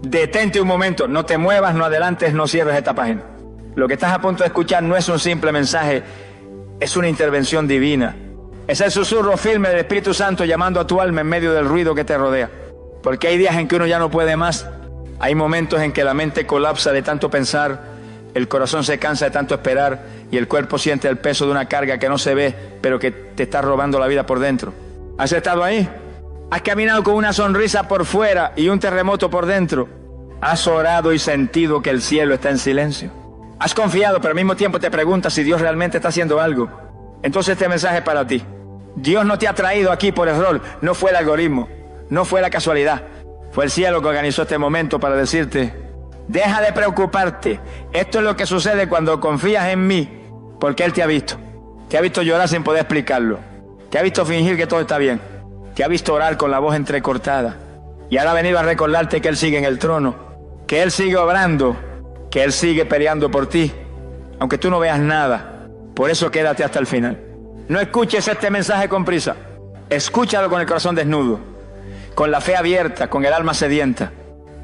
Detente un momento, no te muevas, no adelantes, no cierres esta página. Lo que estás a punto de escuchar no es un simple mensaje, es una intervención divina. Es el susurro firme del Espíritu Santo llamando a tu alma en medio del ruido que te rodea. Porque hay días en que uno ya no puede más. Hay momentos en que la mente colapsa de tanto pensar, el corazón se cansa de tanto esperar y el cuerpo siente el peso de una carga que no se ve, pero que te está robando la vida por dentro. ¿Has estado ahí? ¿Has caminado con una sonrisa por fuera y un terremoto por dentro? ¿Has orado y sentido que el cielo está en silencio? ¿Has confiado, pero al mismo tiempo te preguntas si Dios realmente está haciendo algo? Entonces este mensaje es para ti. Dios no te ha traído aquí por error, no fue el algoritmo, no fue la casualidad. Fue el cielo que organizó este momento para decirte, deja de preocuparte. Esto es lo que sucede cuando confías en mí, porque Él te ha visto. Te ha visto llorar sin poder explicarlo. Te ha visto fingir que todo está bien. Te ha visto orar con la voz entrecortada. Y ahora ha venido a recordarte que Él sigue en el trono, que Él sigue obrando, que Él sigue peleando por ti, aunque tú no veas nada. Por eso quédate hasta el final. No escuches este mensaje con prisa. Escúchalo con el corazón desnudo, con la fe abierta, con el alma sedienta,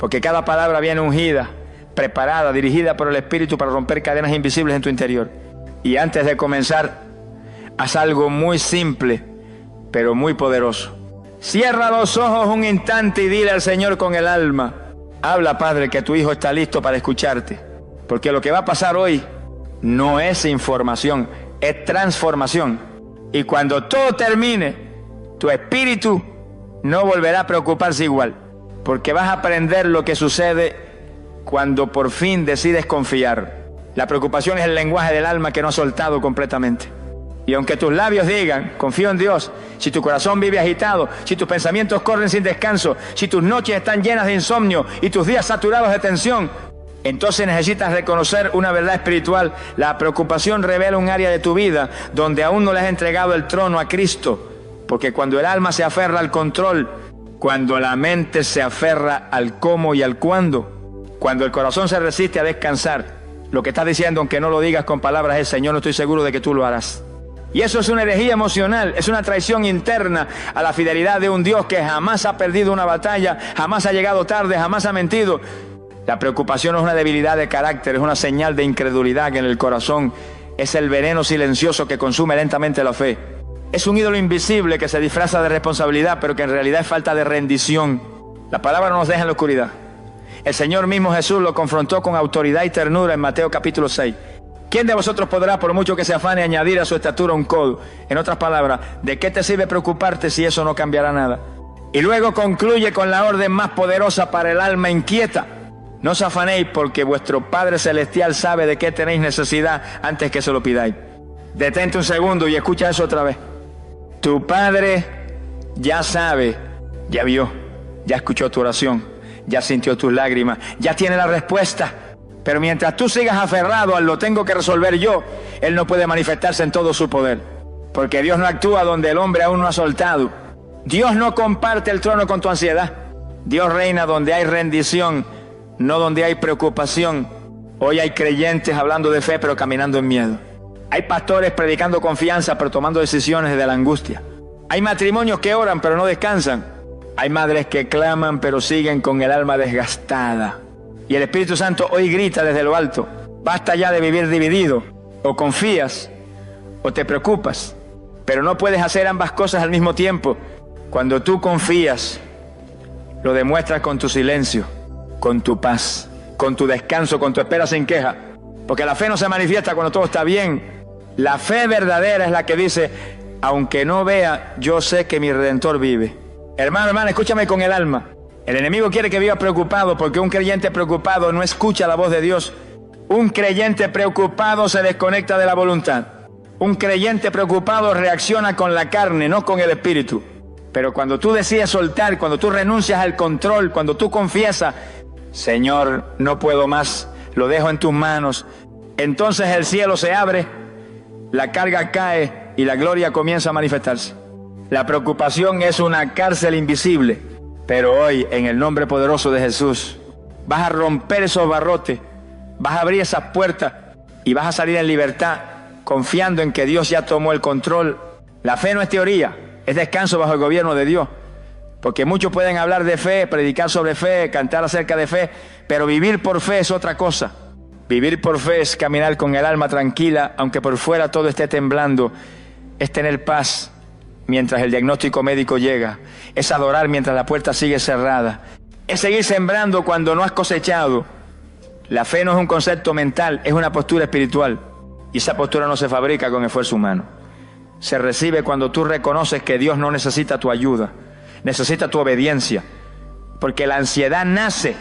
porque cada palabra viene ungida, preparada, dirigida por el Espíritu para romper cadenas invisibles en tu interior. Y antes de comenzar, haz algo muy simple, pero muy poderoso. Cierra los ojos un instante y dile al Señor con el alma, habla, Padre, que tu Hijo está listo para escucharte, porque lo que va a pasar hoy no es información, es transformación. Y cuando todo termine, tu espíritu no volverá a preocuparse igual, porque vas a aprender lo que sucede cuando por fin decides confiar. La preocupación es el lenguaje del alma que no ha soltado completamente. Y aunque tus labios digan, confío en Dios, si tu corazón vive agitado, si tus pensamientos corren sin descanso, si tus noches están llenas de insomnio y tus días saturados de tensión, entonces necesitas reconocer una verdad espiritual. La preocupación revela un área de tu vida donde aún no le has entregado el trono a Cristo. Porque cuando el alma se aferra al control, cuando la mente se aferra al cómo y al cuándo, cuando el corazón se resiste a descansar, lo que estás diciendo, aunque no lo digas con palabras, es, Señor, no estoy seguro de que tú lo harás. Y eso es una herejía emocional, es una traición interna a la fidelidad de un Dios que jamás ha perdido una batalla, jamás ha llegado tarde, jamás ha mentido. La preocupación es una debilidad de carácter, es una señal de incredulidad en el corazón, es el veneno silencioso que consume lentamente la fe. Es un ídolo invisible que se disfraza de responsabilidad, pero que en realidad es falta de rendición. La palabra no nos deja en la oscuridad. El Señor mismo Jesús lo confrontó con autoridad y ternura en Mateo capítulo 6. ¿Quién de vosotros podrá, por mucho que se afane, añadir a su estatura un codo? En otras palabras, ¿de qué te sirve preocuparte si eso no cambiará nada? Y luego concluye con la orden más poderosa para el alma inquieta. No os afanéis, porque vuestro Padre Celestial sabe de qué tenéis necesidad antes que se lo pidáis. Detente un segundo y escucha eso otra vez. Tu Padre ya sabe, ya vio, ya escuchó tu oración, ya sintió tus lágrimas, ya tiene la respuesta. Pero mientras tú sigas aferrado al lo tengo que resolver yo, Él no puede manifestarse en todo su poder. Porque Dios no actúa donde el hombre aún no ha soltado. Dios no comparte el trono con tu ansiedad. Dios reina donde hay rendición, no donde hay preocupación. Hoy hay creyentes hablando de fe pero caminando en miedo. Hay pastores predicando confianza pero tomando decisiones desde la angustia. Hay matrimonios que oran pero no descansan. Hay madres que claman pero siguen con el alma desgastada. Y el Espíritu Santo hoy grita desde lo alto, basta ya de vivir dividido. O confías o te preocupas, pero no puedes hacer ambas cosas al mismo tiempo. Cuando tú confías, lo demuestras con tu silencio, con tu paz, con tu descanso, con tu espera sin queja. Porque la fe no se manifiesta cuando todo está bien. La fe verdadera es la que dice, aunque no vea, yo sé que mi Redentor vive. Hermano, hermana, escúchame con el alma. El enemigo quiere que viva preocupado, porque un creyente preocupado no escucha la voz de Dios. Un creyente preocupado se desconecta de la voluntad. Un creyente preocupado reacciona con la carne, no con el espíritu. Pero cuando tú decides soltar, cuando tú renuncias al control, cuando tú confiesas, Señor, no puedo más, lo dejo en tus manos, entonces el cielo se abre, la carga cae y la gloria comienza a manifestarse. La preocupación es una cárcel invisible, pero hoy, en el nombre poderoso de Jesús, vas a romper esos barrotes, vas a abrir esas puertas y vas a salir en libertad, confiando en que Dios ya tomó el control. La fe no es teoría, es descanso bajo el gobierno de Dios. Porque muchos pueden hablar de fe, predicar sobre fe, cantar acerca de fe, pero vivir por fe es otra cosa. Vivir por fe es caminar con el alma tranquila, aunque por fuera todo esté temblando. Es tener paz mientras el diagnóstico médico llega. Es adorar mientras la puerta sigue cerrada. Es seguir sembrando cuando no has cosechado. La fe no es un concepto mental, es una postura espiritual. Y esa postura no se fabrica con esfuerzo humano. Se recibe cuando tú reconoces que Dios no necesita tu ayuda, necesita tu obediencia. Porque la ansiedad nace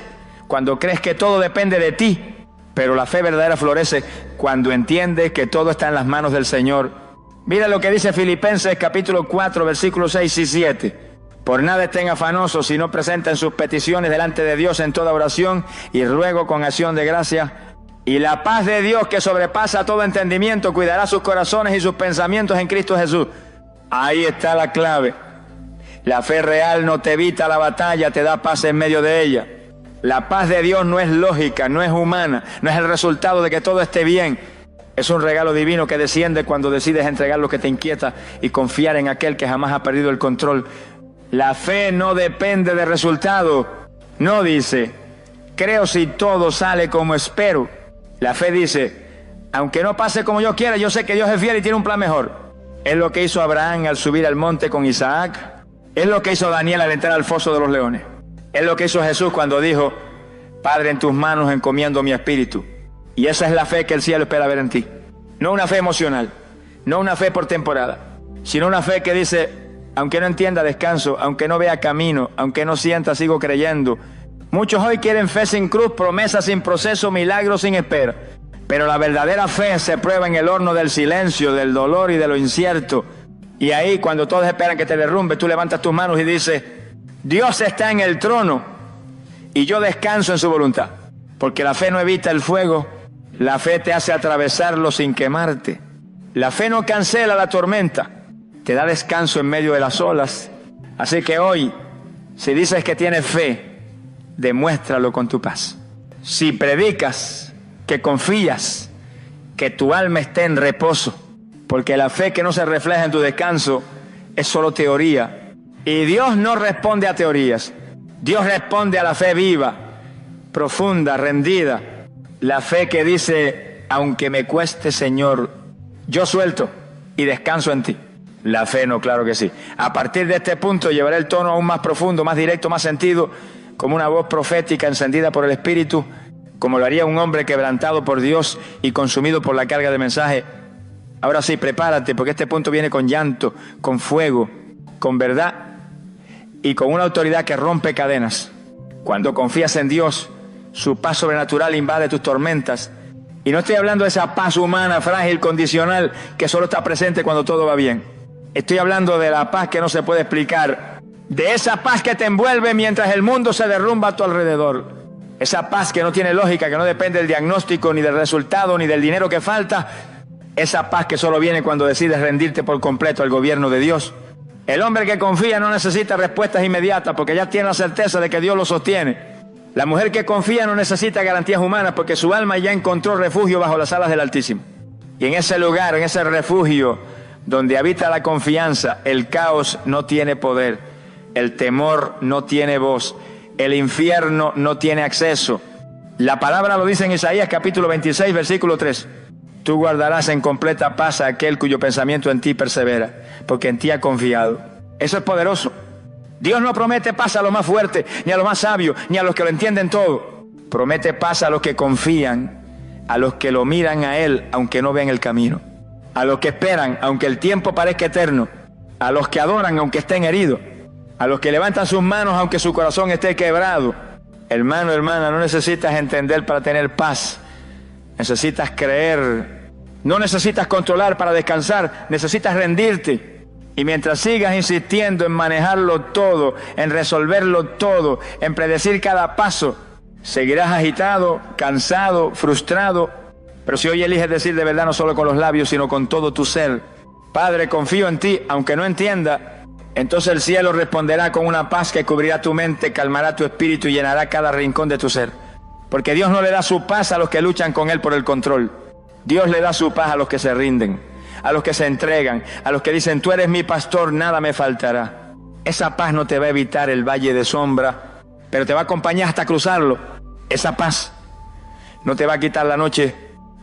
cuando crees que todo depende de ti. Pero la fe verdadera florece cuando entiendes que todo está en las manos del Señor. Mira lo que dice Filipenses capítulo 4, versículos 6 y 7. Por nada estén afanosos, sino presenten sus peticiones delante de Dios en toda oración y ruego con acción de gracia. Y la paz de Dios, que sobrepasa todo entendimiento, cuidará sus corazones y sus pensamientos en Cristo Jesús. Ahí está la clave. La fe real no te evita la batalla, te da paz en medio de ella. La paz de Dios no es lógica, no es humana, no es el resultado de que todo esté bien. Es un regalo divino que desciende cuando decides entregar lo que te inquieta y confiar en aquel que jamás ha perdido el control. La fe no depende del resultado. No dice, creo si todo sale como espero. La fe dice, aunque no pase como yo quiera, yo sé que Dios es fiel y tiene un plan mejor. Es lo que hizo Abraham al subir al monte con Isaac. Es lo que hizo Daniel al entrar al foso de los leones. Es lo que hizo Jesús cuando dijo, Padre, en tus manos encomiendo mi espíritu. Y esa es la fe que el cielo espera ver en ti. No una fe emocional, no una fe por temporada, sino una fe que dice, aunque no entienda, descanso, aunque no vea camino, aunque no sienta, sigo creyendo. Muchos hoy quieren fe sin cruz, promesas sin proceso, milagros sin espera. Pero la verdadera fe se prueba en el horno del silencio, del dolor y de lo incierto. Y ahí, cuando todos esperan que te derrumbe, tú levantas tus manos y dices, Dios está en el trono y yo descanso en su voluntad. Porque la fe no evita el fuego, la fe te hace atravesarlo sin quemarte. La fe no cancela la tormenta, te da descanso en medio de las olas. Así que hoy, si dices que tienes fe, demuéstralo con tu paz. Si predicas que confías, que tu alma esté en reposo, porque la fe que no se refleja en tu descanso es solo teoría. Y Dios no responde a teorías. Dios responde a la fe viva, profunda, rendida. La fe que dice, aunque me cueste, Señor, yo suelto y descanso en ti. La fe no, claro que sí. A partir de este punto llevaré el tono aún más profundo, más directo, más sentido, como una voz profética encendida por el Espíritu, como lo haría un hombre quebrantado por Dios y consumido por la carga de mensaje. Ahora sí, prepárate, porque este punto viene con llanto, con fuego, con verdad y con una autoridad que rompe cadenas. Cuando confías en Dios, su paz sobrenatural invade tus tormentas. Y no estoy hablando de esa paz humana, frágil, condicional, que solo está presente cuando todo va bien. Estoy hablando de la paz que no se puede explicar. De esa paz que te envuelve mientras el mundo se derrumba a tu alrededor. Esa paz que no tiene lógica, que no depende del diagnóstico, ni del resultado, ni del dinero que falta. Esa paz que solo viene cuando decides rendirte por completo al gobierno de Dios. El hombre que confía no necesita respuestas inmediatas porque ya tiene la certeza de que Dios lo sostiene. La mujer que confía no necesita garantías humanas porque su alma ya encontró refugio bajo las alas del Altísimo. Y en ese lugar, en ese refugio donde habita la confianza, el caos no tiene poder, el temor no tiene voz, el infierno no tiene acceso. La palabra lo dice en Isaías capítulo 26, versículo 3. Tú guardarás en completa paz a aquel cuyo pensamiento en ti persevera, porque en ti ha confiado. Eso es poderoso. Dios no promete paz a los más fuertes, ni a los más sabios, ni a los que lo entienden todo. Promete paz a los que confían, a los que lo miran a Él, aunque no vean el camino. A los que esperan, aunque el tiempo parezca eterno. A los que adoran, aunque estén heridos. A los que levantan sus manos, aunque su corazón esté quebrado. Hermano, hermana, no necesitas entender para tener paz. Necesitas creer. No necesitas controlar para descansar. Necesitas rendirte. Y mientras sigas insistiendo en manejarlo todo, en resolverlo todo, en predecir cada paso, seguirás agitado, cansado, frustrado. Pero si hoy eliges decir de verdad, no solo con los labios, sino con todo tu ser, Padre, confío en ti, aunque no entienda, entonces el cielo responderá con una paz que cubrirá tu mente, calmará tu espíritu y llenará cada rincón de tu ser. Porque Dios no le da su paz a los que luchan con Él por el control. Dios le da su paz a los que se rinden, a los que se entregan, a los que dicen, tú eres mi pastor, nada me faltará. Esa paz no te va a evitar el valle de sombra, pero te va a acompañar hasta cruzarlo. Esa paz no te va a quitar la noche,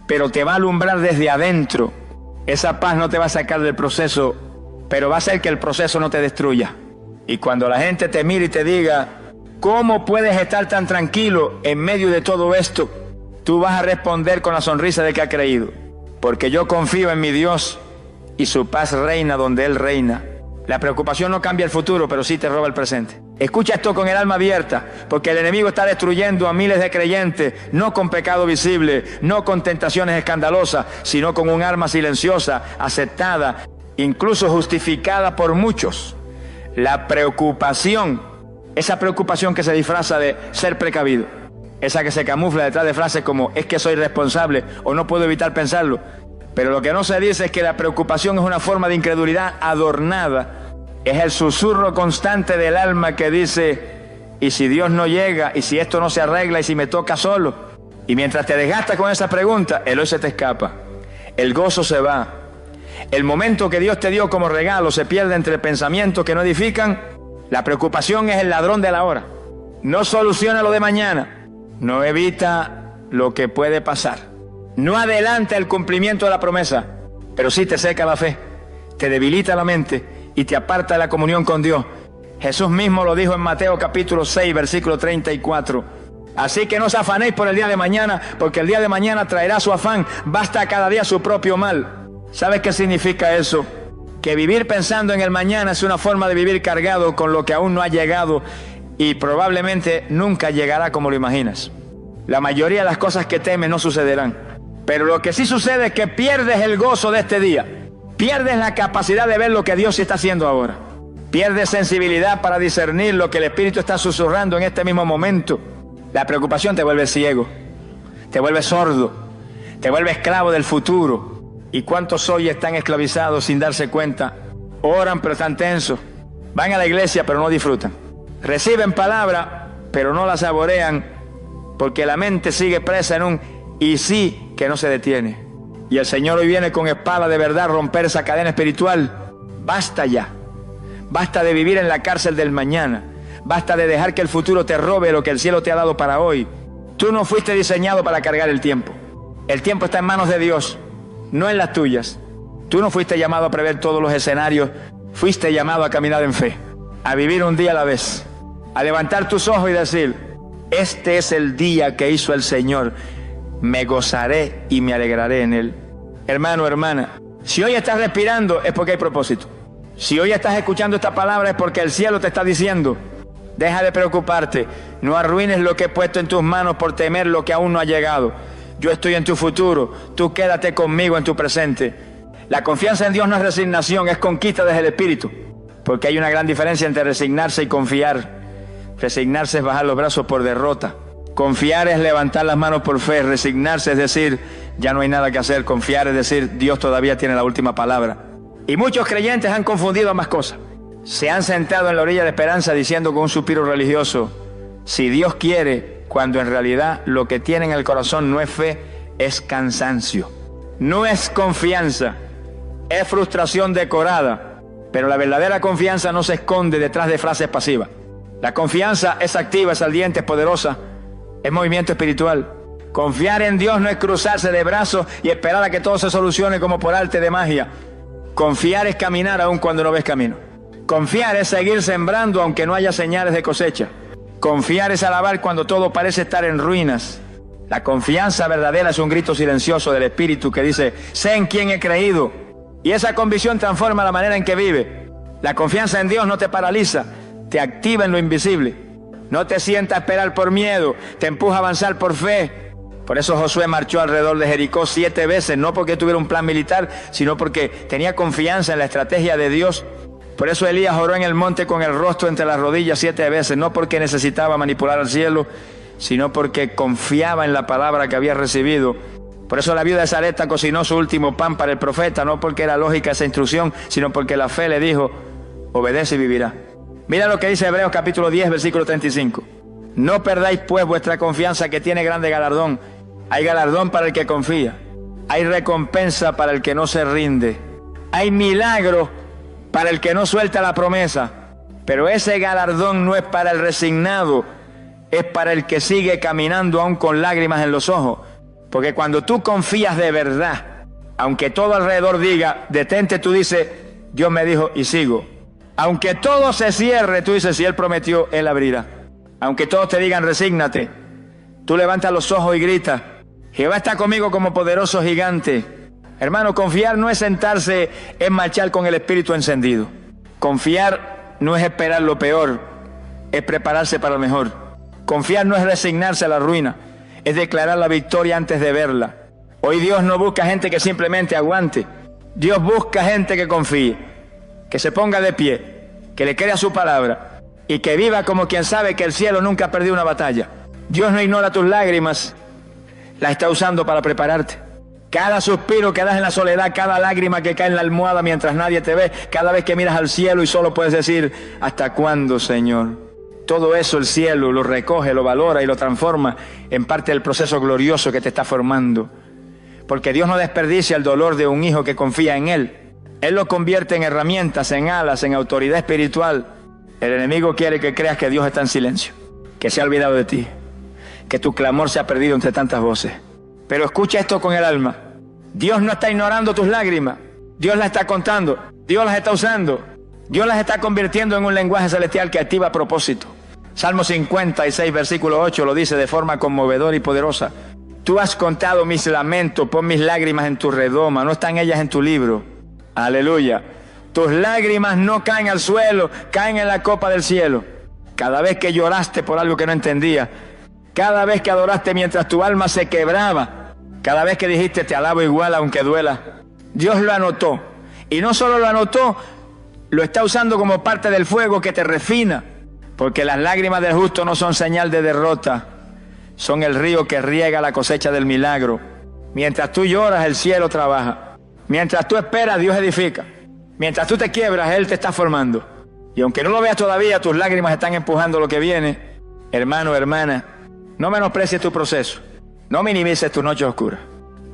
pero te va a alumbrar desde adentro. Esa paz no te va a sacar del proceso, pero va a hacer que el proceso no te destruya. Y cuando la gente te mire y te diga, ¿cómo puedes estar tan tranquilo en medio de todo esto? Tú vas a responder con la sonrisa de que ha creído, porque yo confío en mi Dios y su paz reina donde Él reina. La preocupación no cambia el futuro, pero sí te roba el presente. Escucha esto con el alma abierta, porque el enemigo está destruyendo a miles de creyentes, no con pecado visible, no con tentaciones escandalosas, sino con un arma silenciosa, aceptada, incluso justificada por muchos. La preocupación, esa preocupación que se disfraza de ser precavido, esa que se camufla detrás de frases como es que soy responsable o no puedo evitar pensarlo. Pero lo que no se dice es que la preocupación es una forma de incredulidad adornada. Es el susurro constante del alma que dice, ¿y si Dios no llega? ¿Y si esto no se arregla? ¿Y si me toca solo? Y mientras te desgastas con esa pregunta, el hoy se te escapa. El gozo se va. El momento que Dios te dio como regalo se pierde entre pensamientos que no edifican. La preocupación es el ladrón de la hora. No soluciona lo de mañana. No evita lo que puede pasar. No adelanta el cumplimiento de la promesa, pero sí te seca la fe, te debilita la mente y te aparta de la comunión con Dios. Jesús mismo lo dijo en Mateo capítulo 6, versículo 34. Así que no os afanéis por el día de mañana, porque el día de mañana traerá su afán. Basta cada día su propio mal. ¿Sabes qué significa eso? Que vivir pensando en el mañana es una forma de vivir cargado con lo que aún no ha llegado y probablemente nunca llegará como lo imaginas. La mayoría de las cosas que temes no sucederán. Pero lo que sí sucede es que pierdes el gozo de este día. Pierdes la capacidad de ver lo que Dios está haciendo ahora. Pierdes sensibilidad para discernir lo que el Espíritu está susurrando en este mismo momento. La preocupación te vuelve ciego, te vuelve sordo, te vuelve esclavo del futuro. ¿Y cuántos hoy están esclavizados sin darse cuenta? Oran pero están tensos. Van a la iglesia pero no disfrutan. Reciben palabra pero no la saborean porque la mente sigue presa en un y sí que no se detiene. Y el Señor hoy viene con espada de verdad a romper esa cadena espiritual. Basta ya. Basta de vivir en la cárcel del mañana. Basta de dejar que el futuro te robe lo que el cielo te ha dado para hoy. Tú no fuiste diseñado para cargar el tiempo. El tiempo está en manos de Dios, no en las tuyas. Tú no fuiste llamado a prever todos los escenarios. Fuiste llamado a caminar en fe, a vivir un día a la vez, a levantar tus ojos y decir, este es el día que hizo el Señor. Me gozaré y me alegraré en él. Hermano, hermana, si hoy estás respirando es porque hay propósito. Si hoy estás escuchando esta palabra es porque el cielo te está diciendo, deja de preocuparte, no arruines lo que he puesto en tus manos por temer lo que aún no ha llegado. Yo estoy en tu futuro, tú quédate conmigo en tu presente. La confianza en Dios no es resignación, es conquista desde el Espíritu. Porque hay una gran diferencia entre resignarse y confiar. Resignarse es bajar los brazos por derrota. Confiar es levantar las manos por fe. Resignarse es decir, ya no hay nada que hacer. Confiar es decir, Dios todavía tiene la última palabra. Y muchos creyentes han confundido ambas cosas. Se han sentado en la orilla de esperanza diciendo con un suspiro religioso, si Dios quiere, cuando en realidad lo que tiene en el corazón no es fe, es cansancio. No es confianza, es frustración decorada. Pero la verdadera confianza no se esconde detrás de frases pasivas. La confianza es activa, es ardiente, es poderosa. Es movimiento espiritual. Confiar en Dios no es cruzarse de brazos y esperar a que todo se solucione como por arte de magia. Confiar es caminar aun cuando no ves camino. Confiar es seguir sembrando aunque no haya señales de cosecha. Confiar es alabar cuando todo parece estar en ruinas. La confianza verdadera es un grito silencioso del Espíritu que dice, sé en quién he creído. Y esa convicción transforma la manera en que vive. La confianza en Dios no te paraliza, te activa en lo invisible. No te sienta a esperar por miedo, te empuja a avanzar por fe. Por eso Josué marchó alrededor de Jericó 7 veces, no porque tuviera un plan militar, sino porque tenía confianza en la estrategia de Dios. Por eso Elías oró en el monte con el rostro entre las rodillas 7 veces, no porque necesitaba manipular al cielo, sino porque confiaba en la palabra que había recibido. Por eso la viuda de Sarepta cocinó su último pan para el profeta, no porque era lógica esa instrucción, sino porque la fe le dijo, obedece y vivirá. Mira lo que dice Hebreos capítulo 10, versículo 35. No perdáis pues vuestra confianza que tiene grande galardón. Hay galardón para el que confía. Hay recompensa para el que no se rinde. Hay milagro para el que no suelta la promesa. Pero ese galardón no es para el resignado, es para el que sigue caminando aún con lágrimas en los ojos. Porque cuando tú confías de verdad, aunque todo alrededor diga, detente, tú dices, Dios me dijo y sigo. Aunque todo se cierre, tú dices, si Él prometió, Él abrirá. Aunque todos te digan, resígnate, tú levantas los ojos y gritas, Jehová está conmigo como poderoso gigante. Hermano, confiar no es sentarse, es marchar con el espíritu encendido. Confiar no es esperar lo peor, es prepararse para lo mejor. Confiar no es resignarse a la ruina, es declarar la victoria antes de verla. Hoy Dios no busca gente que simplemente aguante. Dios busca gente que confíe, que se ponga de pie, que le crea su palabra y que viva como quien sabe que el cielo nunca ha perdido una batalla. Dios no ignora tus lágrimas, las está usando para prepararte. Cada suspiro que das en la soledad, cada lágrima que cae en la almohada mientras nadie te ve, cada vez que miras al cielo y solo puedes decir, ¿hasta cuándo, Señor? Todo eso el cielo lo recoge, lo valora y lo transforma en parte del proceso glorioso que te está formando. Porque Dios no desperdicia el dolor de un hijo que confía en Él. Él lo convierte en herramientas, en alas, en autoridad espiritual. El enemigo quiere que creas que Dios está en silencio, que se ha olvidado de ti, que tu clamor se ha perdido entre tantas voces. Pero escucha esto con el alma. Dios no está ignorando tus lágrimas. Dios las está contando. Dios las está usando. Dios las está convirtiendo en un lenguaje celestial que activa propósito. Salmo 56, versículo 8 lo dice de forma conmovedora y poderosa. Tú has contado mis lamentos, pon mis lágrimas en tu redoma, no están ellas en tu libro. Aleluya. Tus lágrimas no caen al suelo, caen en la copa del cielo. Cada vez que lloraste por algo que no entendías, cada vez que adoraste mientras tu alma se quebraba, cada vez que dijiste te alabo igual aunque duela, Dios lo anotó. Y no solo lo anotó, lo está usando como parte del fuego que te refina. Porque las lágrimas del justo no son señal de derrota, son el río que riega la cosecha del milagro. Mientras tú lloras, el cielo trabaja. Mientras tú esperas, Dios edifica. Mientras tú te quiebras, Él te está formando. Y aunque no lo veas todavía, tus lágrimas están empujando lo que viene. Hermano, hermana, no menosprecies tu proceso. No minimices tu noche oscura.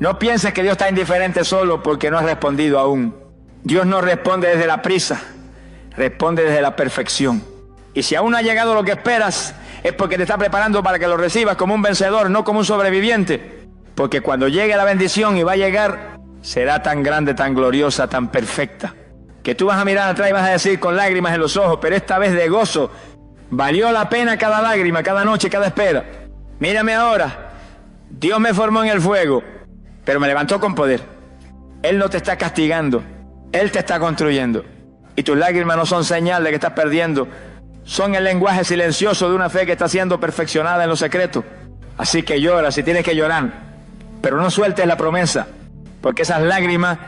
No pienses que Dios está indiferente solo porque no has respondido aún. Dios no responde desde la prisa, responde desde la perfección. Y si aún no ha llegado lo que esperas, es porque te está preparando para que lo recibas como un vencedor, no como un sobreviviente. Porque cuando llegue la bendición, y va a llegar, será tan grande, tan gloriosa, tan perfecta, que tú vas a mirar atrás y vas a decir con lágrimas en los ojos, pero esta vez de gozo, valió la pena cada lágrima, cada noche, cada espera. Mírame ahora, Dios me formó en el fuego, pero me levantó con poder. Él no te está castigando, Él te está construyendo. Y tus lágrimas no son señal de que estás perdiendo, son el lenguaje silencioso de una fe que está siendo perfeccionada en lo secreto. Así que llora si tienes que llorar, pero no sueltes la promesa, porque esas lágrimas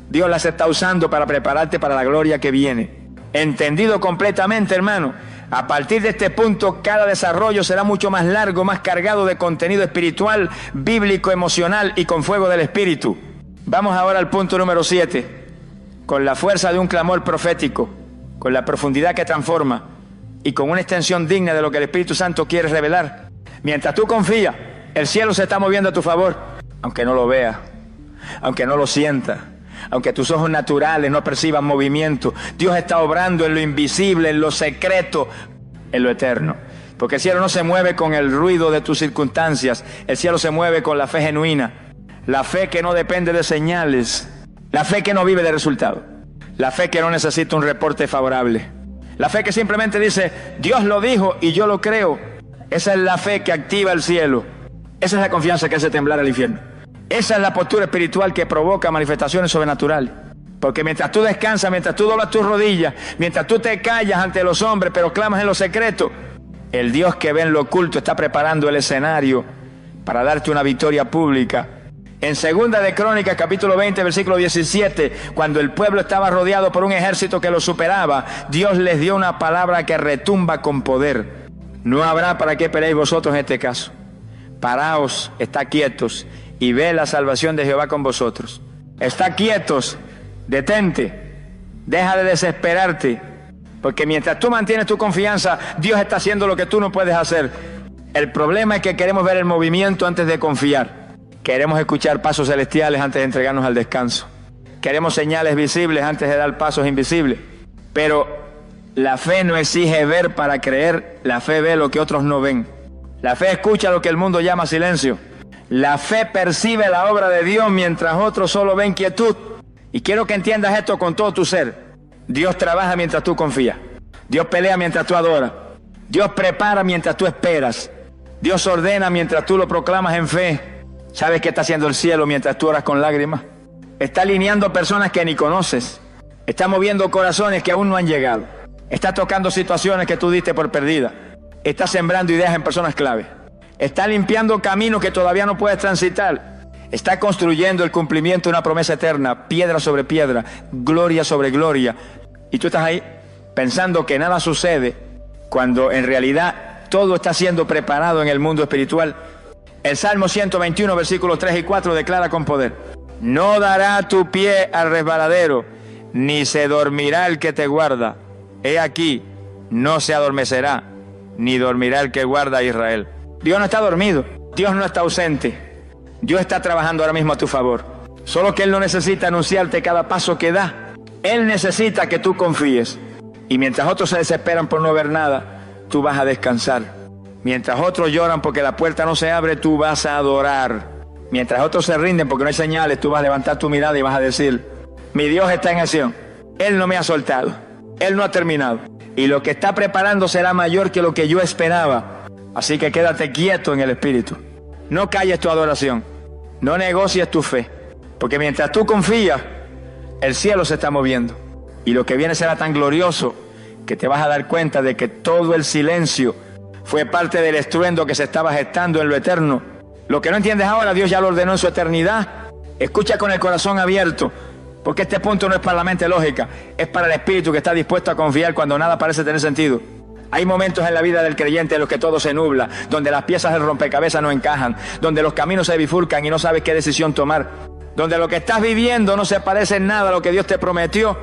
Dios las está usando para prepararte para la gloria que viene. Entendido completamente, hermano, a partir de este punto cada desarrollo será mucho más largo, más cargado de contenido espiritual, bíblico, emocional y con fuego del Espíritu. Vamos ahora al punto número 7, con la fuerza de un clamor profético, con la profundidad que transforma y con una extensión digna de lo que el Espíritu Santo quiere revelar. Mientras tú confías, el cielo se está moviendo a tu favor, aunque no lo veas, aunque no lo sientas, aunque tus ojos naturales no perciban movimiento. Dios está obrando en lo invisible, en lo secreto, en lo eterno. Porque el cielo no se mueve con el ruido de tus circunstancias, el cielo se mueve con la fe genuina, la fe que no depende de señales, la fe que no vive de resultados, la fe que no necesita un reporte favorable, la fe que simplemente dice, Dios lo dijo y yo lo creo. Esa es la fe que activa el cielo. Esa es la confianza que hace temblar al infierno. Esa es la postura espiritual que provoca manifestaciones sobrenaturales. Porque mientras tú descansas, mientras tú doblas tus rodillas, mientras tú te callas ante los hombres, pero clamas en lo secreto, el Dios que ve en lo oculto está preparando el escenario para darte una victoria pública. En 2 de Crónicas, capítulo 20, versículo 17, cuando el pueblo estaba rodeado por un ejército que lo superaba, Dios les dio una palabra que retumba con poder. No habrá para qué peleéis vosotros en este caso. Paraos, está quietos, y ve la salvación de Jehová con vosotros. Está quietos, detente, deja de desesperarte, porque mientras tú mantienes tu confianza, Dios está haciendo lo que tú no puedes hacer. El problema es que queremos ver el movimiento antes de confiar. Queremos escuchar pasos celestiales antes de entregarnos al descanso. Queremos señales visibles antes de dar pasos invisibles. Pero La fe no exige ver para creer, la fe ve lo que otros no ven. La fe escucha lo que el mundo llama silencio. La fe percibe la obra de Dios mientras otros solo ven quietud. Y quiero que entiendas esto con todo tu ser. Dios trabaja mientras tú confías. Dios pelea mientras tú adoras. Dios prepara mientras tú esperas. Dios ordena mientras tú lo proclamas en fe. ¿Sabes qué está haciendo el cielo mientras tú oras con lágrimas? Está alineando personas que ni conoces. Está moviendo corazones que aún no han llegado. Está tocando situaciones que tú diste por perdidas. Está sembrando ideas en personas clave. Está limpiando caminos que todavía no puedes transitar. Está construyendo el cumplimiento de una promesa eterna, piedra sobre piedra, gloria sobre gloria. Y tú estás ahí pensando que nada sucede, cuando en realidad todo está siendo preparado en el mundo espiritual. El Salmo 121, versículos 3 y 4 declara con poder: no dará tu pie al resbaladero, ni se dormirá el que te guarda. He aquí, no se adormecerá, ni dormirá el que guarda a Israel. Dios no está dormido, Dios no está ausente. Dios está trabajando ahora mismo a tu favor. Solo que Él no necesita anunciarte cada paso que da. Él necesita que tú confíes. Y mientras otros se desesperan por no ver nada, tú vas a descansar. Mientras otros lloran porque la puerta no se abre, tú vas a adorar. Mientras otros se rinden porque no hay señales, tú vas a levantar tu mirada y vas a decir: mi Dios está en acción. Él no me ha soltado. Él no ha terminado. Y lo que está preparando será mayor que lo que yo esperaba. Así que quédate quieto en el Espíritu. No calles tu adoración. No negocies tu fe. Porque mientras tú confías, el cielo se está moviendo. Y lo que viene será tan glorioso que te vas a dar cuenta de que todo el silencio fue parte del estruendo que se estaba gestando en lo eterno. Lo que no entiendes ahora, Dios ya lo ordenó en su eternidad. Escucha con el corazón abierto, porque este punto no es para la mente lógica, es para el espíritu que está dispuesto a confiar cuando nada parece tener sentido. Hay momentos en la vida del creyente en los que todo se nubla, donde las piezas del rompecabezas no encajan, donde los caminos se bifurcan y no sabes qué decisión tomar, donde lo que estás viviendo no se parece en nada a lo que Dios te prometió.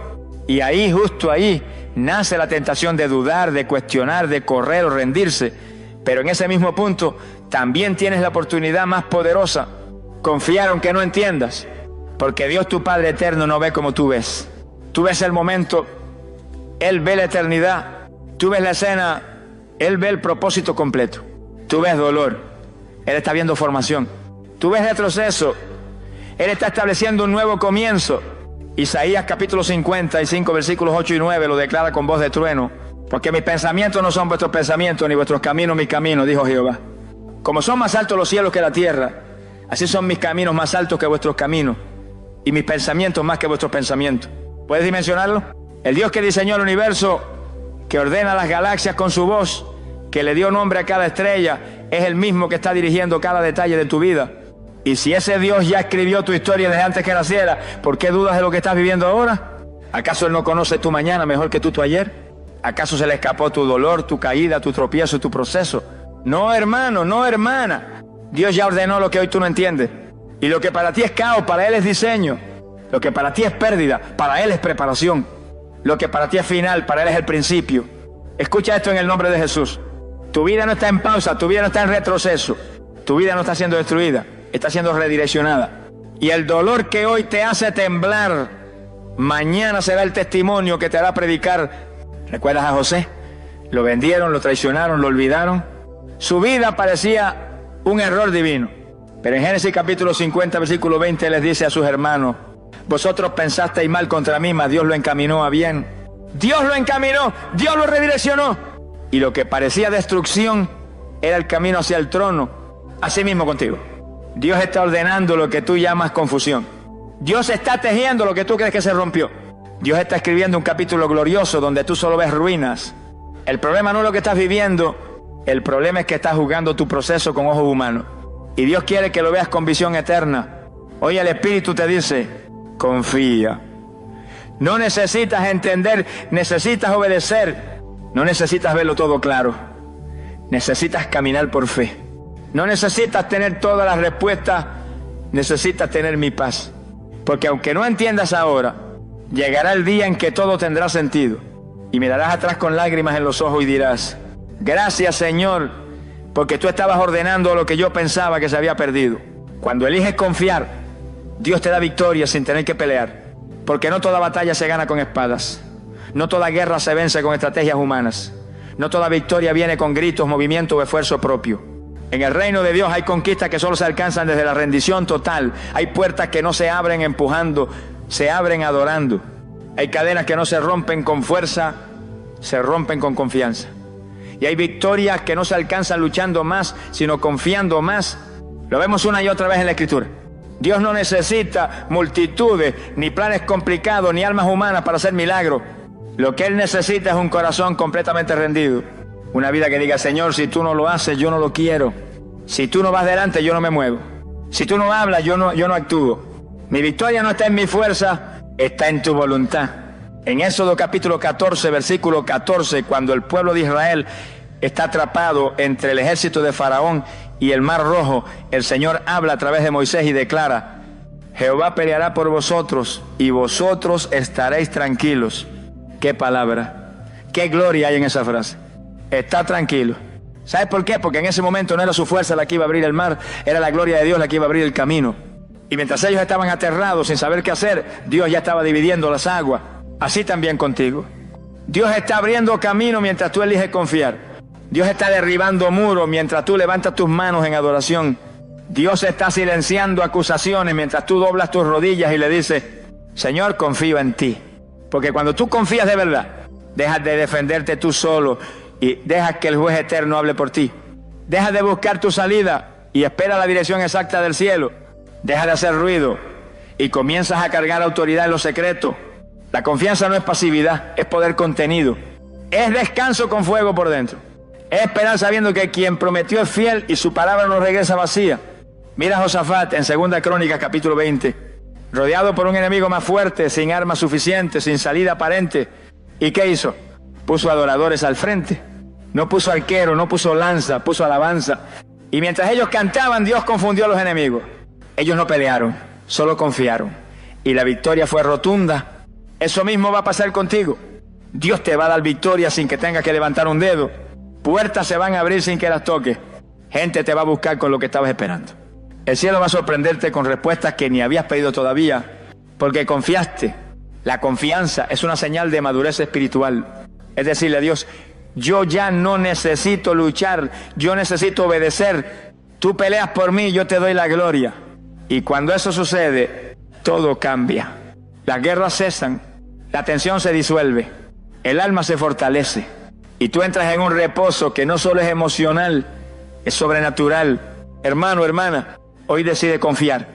Y ahí, justo ahí, nace la tentación de dudar, de cuestionar, de correr o rendirse. Pero en ese mismo punto también tienes la oportunidad más poderosa: confiar aunque no entiendas, porque Dios tu Padre eterno no ve como tú ves. Tú ves el momento, Él ve la eternidad. Tú ves la escena, Él ve el propósito completo. Tú ves dolor, Él está viendo formación. Tú ves retroceso, Él está estableciendo un nuevo comienzo. Isaías capítulo 55, versículos 8 y 9 lo declara con voz de trueno: porque mis pensamientos no son vuestros pensamientos, ni vuestros caminos mis caminos, dijo Jehová. Como son más altos los cielos que la tierra, así son mis caminos más altos que vuestros caminos, y mis pensamientos más que vuestros pensamientos. ¿Puedes dimensionarlo? El Dios que diseñó el universo, que ordena las galaxias con su voz, que le dio nombre a cada estrella, es el mismo que está dirigiendo cada detalle de tu vida. Y si ese Dios ya escribió tu historia desde antes que naciera, ¿por qué dudas de lo que estás viviendo ahora? ¿Acaso Él no conoce tu mañana mejor que tú tu ayer? ¿Acaso se le escapó tu dolor, tu caída, tu tropiezo, tu proceso? No, hermano, no, hermana. Dios ya ordenó lo que hoy tú no entiendes. Y lo que para ti es caos, para Él es diseño. Lo que para ti es pérdida, para Él es preparación. Lo que para ti es final, para Él es el principio. Escucha esto en el nombre de Jesús. Tu vida no está en pausa, tu vida no está en retroceso. Tu vida no está siendo destruida, está siendo redireccionada. Y el dolor que hoy te hace temblar, mañana será el testimonio que te hará predicar. ¿Recuerdas a José? Lo vendieron, lo traicionaron, lo olvidaron. Su vida parecía un error divino. Pero en Génesis capítulo 50, versículo 20, les dice a sus hermanos: vosotros pensasteis mal contra mí, mas Dios lo encaminó a bien. Dios lo encaminó, Dios lo redireccionó. Y lo que parecía destrucción era el camino hacia el trono. Así mismo contigo. Dios está ordenando lo que tú llamas confusión. Dios está tejiendo lo que tú crees que se rompió. Dios está escribiendo un capítulo glorioso donde tú solo ves ruinas. El problema no es lo que estás viviendo, el problema es que estás juzgando tu proceso con ojos humanos. Y Dios quiere que lo veas con visión eterna. Hoy el Espíritu te dice: confía. No necesitas entender, necesitas obedecer. No necesitas verlo todo claro. Necesitas caminar por fe. No necesitas tener todas las respuestas, necesitas tener mi paz. Porque aunque no entiendas ahora, llegará el día en que todo tendrá sentido. Y mirarás atrás con lágrimas en los ojos y dirás: gracias, Señor, porque tú estabas ordenando lo que yo pensaba que se había perdido. Cuando eliges confiar, Dios te da victoria sin tener que pelear. Porque no toda batalla se gana con espadas. No toda guerra se vence con estrategias humanas. No toda victoria viene con gritos, movimiento o esfuerzo propio. En el reino de Dios hay conquistas que solo se alcanzan desde la rendición total. Hay puertas que no se abren empujando, se abren adorando. Hay cadenas que no se rompen con fuerza, se rompen con confianza. Y hay victorias que no se alcanzan luchando más, sino confiando más. Lo vemos una y otra vez en la Escritura. Dios no necesita multitudes, ni planes complicados, ni almas humanas para hacer milagros. Lo que Él necesita es un corazón completamente rendido. Una vida que diga: Señor, si tú no lo haces, yo no lo quiero. Si tú no vas delante, yo no me muevo. Si tú no hablas, yo no actúo. Mi victoria no está en mi fuerza, está en tu voluntad. En Éxodo capítulo 14, versículo 14, cuando el pueblo de Israel está atrapado entre el ejército de Faraón y el Mar Rojo, el Señor habla a través de Moisés y declara: Jehová peleará por vosotros y vosotros estaréis tranquilos. ¡Qué palabra! ¡Qué gloria hay en esa frase! Está tranquilo. ¿Sabes por qué? Porque en ese momento no era su fuerza la que iba a abrir el mar, era la gloria de Dios la que iba a abrir el camino. Y mientras ellos estaban aterrados sin saber qué hacer, Dios ya estaba dividiendo las aguas. Así también contigo. Dios está abriendo camino mientras tú eliges confiar. Dios está derribando muros mientras tú levantas tus manos en adoración. Dios está silenciando acusaciones mientras tú doblas tus rodillas y le dices: Señor, confío en ti. Porque cuando tú confías de verdad, dejas de defenderte tú solo y dejas que el juez eterno hable por ti. Dejas de buscar tu salida y espera la dirección exacta del cielo. Deja de hacer ruido y comienzas a cargar autoridad en lo secreto. La confianza no es pasividad, es poder contenido. Es descanso con fuego por dentro. Es esperar sabiendo que quien prometió es fiel y su palabra no regresa vacía. Mira a Josafat en 2 Crónicas capítulo 20. Rodeado por un enemigo más fuerte, sin armas suficientes, sin salida aparente. ¿Y qué hizo? Puso adoradores al frente. No puso arquero, no puso lanza, puso alabanza. Y mientras ellos cantaban, Dios confundió a los enemigos. Ellos no pelearon, solo confiaron. Y la victoria fue rotunda. Eso mismo va a pasar contigo. Dios te va a dar victoria sin que tengas que levantar un dedo. Puertas se van a abrir sin que las toques. Gente te va a buscar con lo que estabas esperando. El cielo va a sorprenderte con respuestas que ni habías pedido todavía, porque confiaste. La confianza es una señal de madurez espiritual. Es decirle a Dios: yo ya no necesito luchar, yo necesito obedecer. Tú peleas por mí, yo te doy la gloria. Y cuando eso sucede, todo cambia. Las guerras cesan, la tensión se disuelve, el alma se fortalece. Y tú entras en un reposo que no solo es emocional, es sobrenatural. Hermano, hermana, hoy decide confiar.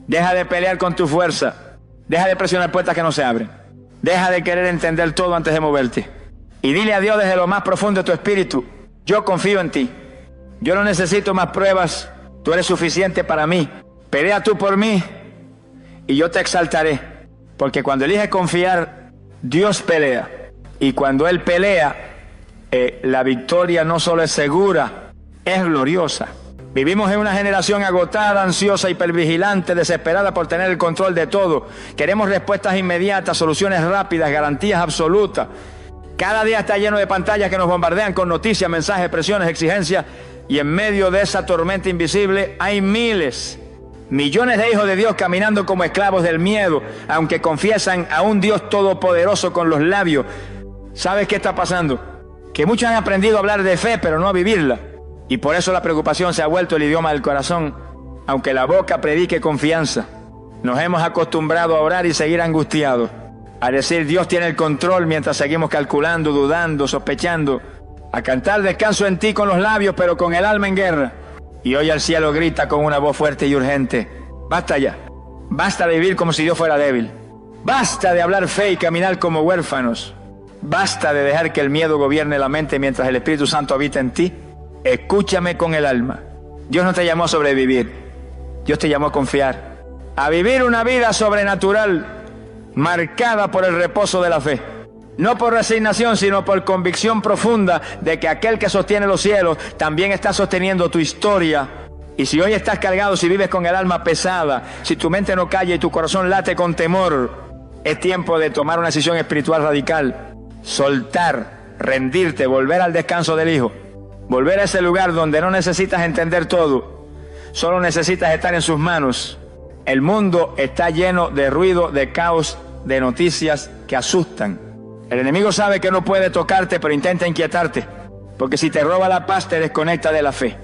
Deja de pelear con tu fuerza. Deja de presionar puertas que no se abren. Deja de querer entender todo antes de moverte. Y dile a Dios desde lo más profundo de tu espíritu: yo confío en ti. Yo no necesito más pruebas. Tú eres suficiente para mí. Pelea tú por mí y yo te exaltaré. Porque cuando eliges confiar, Dios pelea. Y cuando Él pelea, la victoria no solo es segura, es gloriosa. Vivimos en una generación agotada, ansiosa, hipervigilante, desesperada por tener el control de todo. Queremos respuestas inmediatas, soluciones rápidas, garantías absolutas. Cada día está lleno de pantallas que nos bombardean con noticias, mensajes, presiones, exigencias. Y en medio de esa tormenta invisible hay millones de hijos de Dios caminando como esclavos del miedo, aunque confiesan a un Dios todopoderoso con los labios. ¿Sabes qué está pasando? Que muchos han aprendido a hablar de fe, pero no a vivirla. Y por eso la preocupación se ha vuelto el idioma del corazón, aunque la boca predique confianza. Nos hemos acostumbrado a orar y seguir angustiados, a decir Dios tiene el control mientras seguimos calculando, dudando, sospechando, a cantar descanso en ti con los labios, pero con el alma en guerra. Y hoy el cielo grita con una voz fuerte y urgente: basta ya, basta de vivir como si Dios fuera débil, basta de hablar fe y caminar como huérfanos, basta de dejar que el miedo gobierne la mente mientras el Espíritu Santo habita en ti. Escúchame con el alma. Dios no te llamó a sobrevivir, Dios te llamó a confiar, a vivir una vida sobrenatural, marcada por el reposo de la fe. No por resignación, sino por convicción profunda de que aquel que sostiene los cielos también está sosteniendo tu historia. Y si hoy estás cargado, si vives con el alma pesada, si tu mente no calla y tu corazón late con temor, es tiempo de tomar una decisión espiritual radical. Soltar, rendirte, volver al descanso del Hijo. Volver a ese lugar donde no necesitas entender todo, solo necesitas estar en sus manos. El mundo está lleno de ruido, de caos, de noticias que asustan. El enemigo sabe que no puede tocarte, pero intenta inquietarte. Porque si te roba la paz, te desconecta de la fe.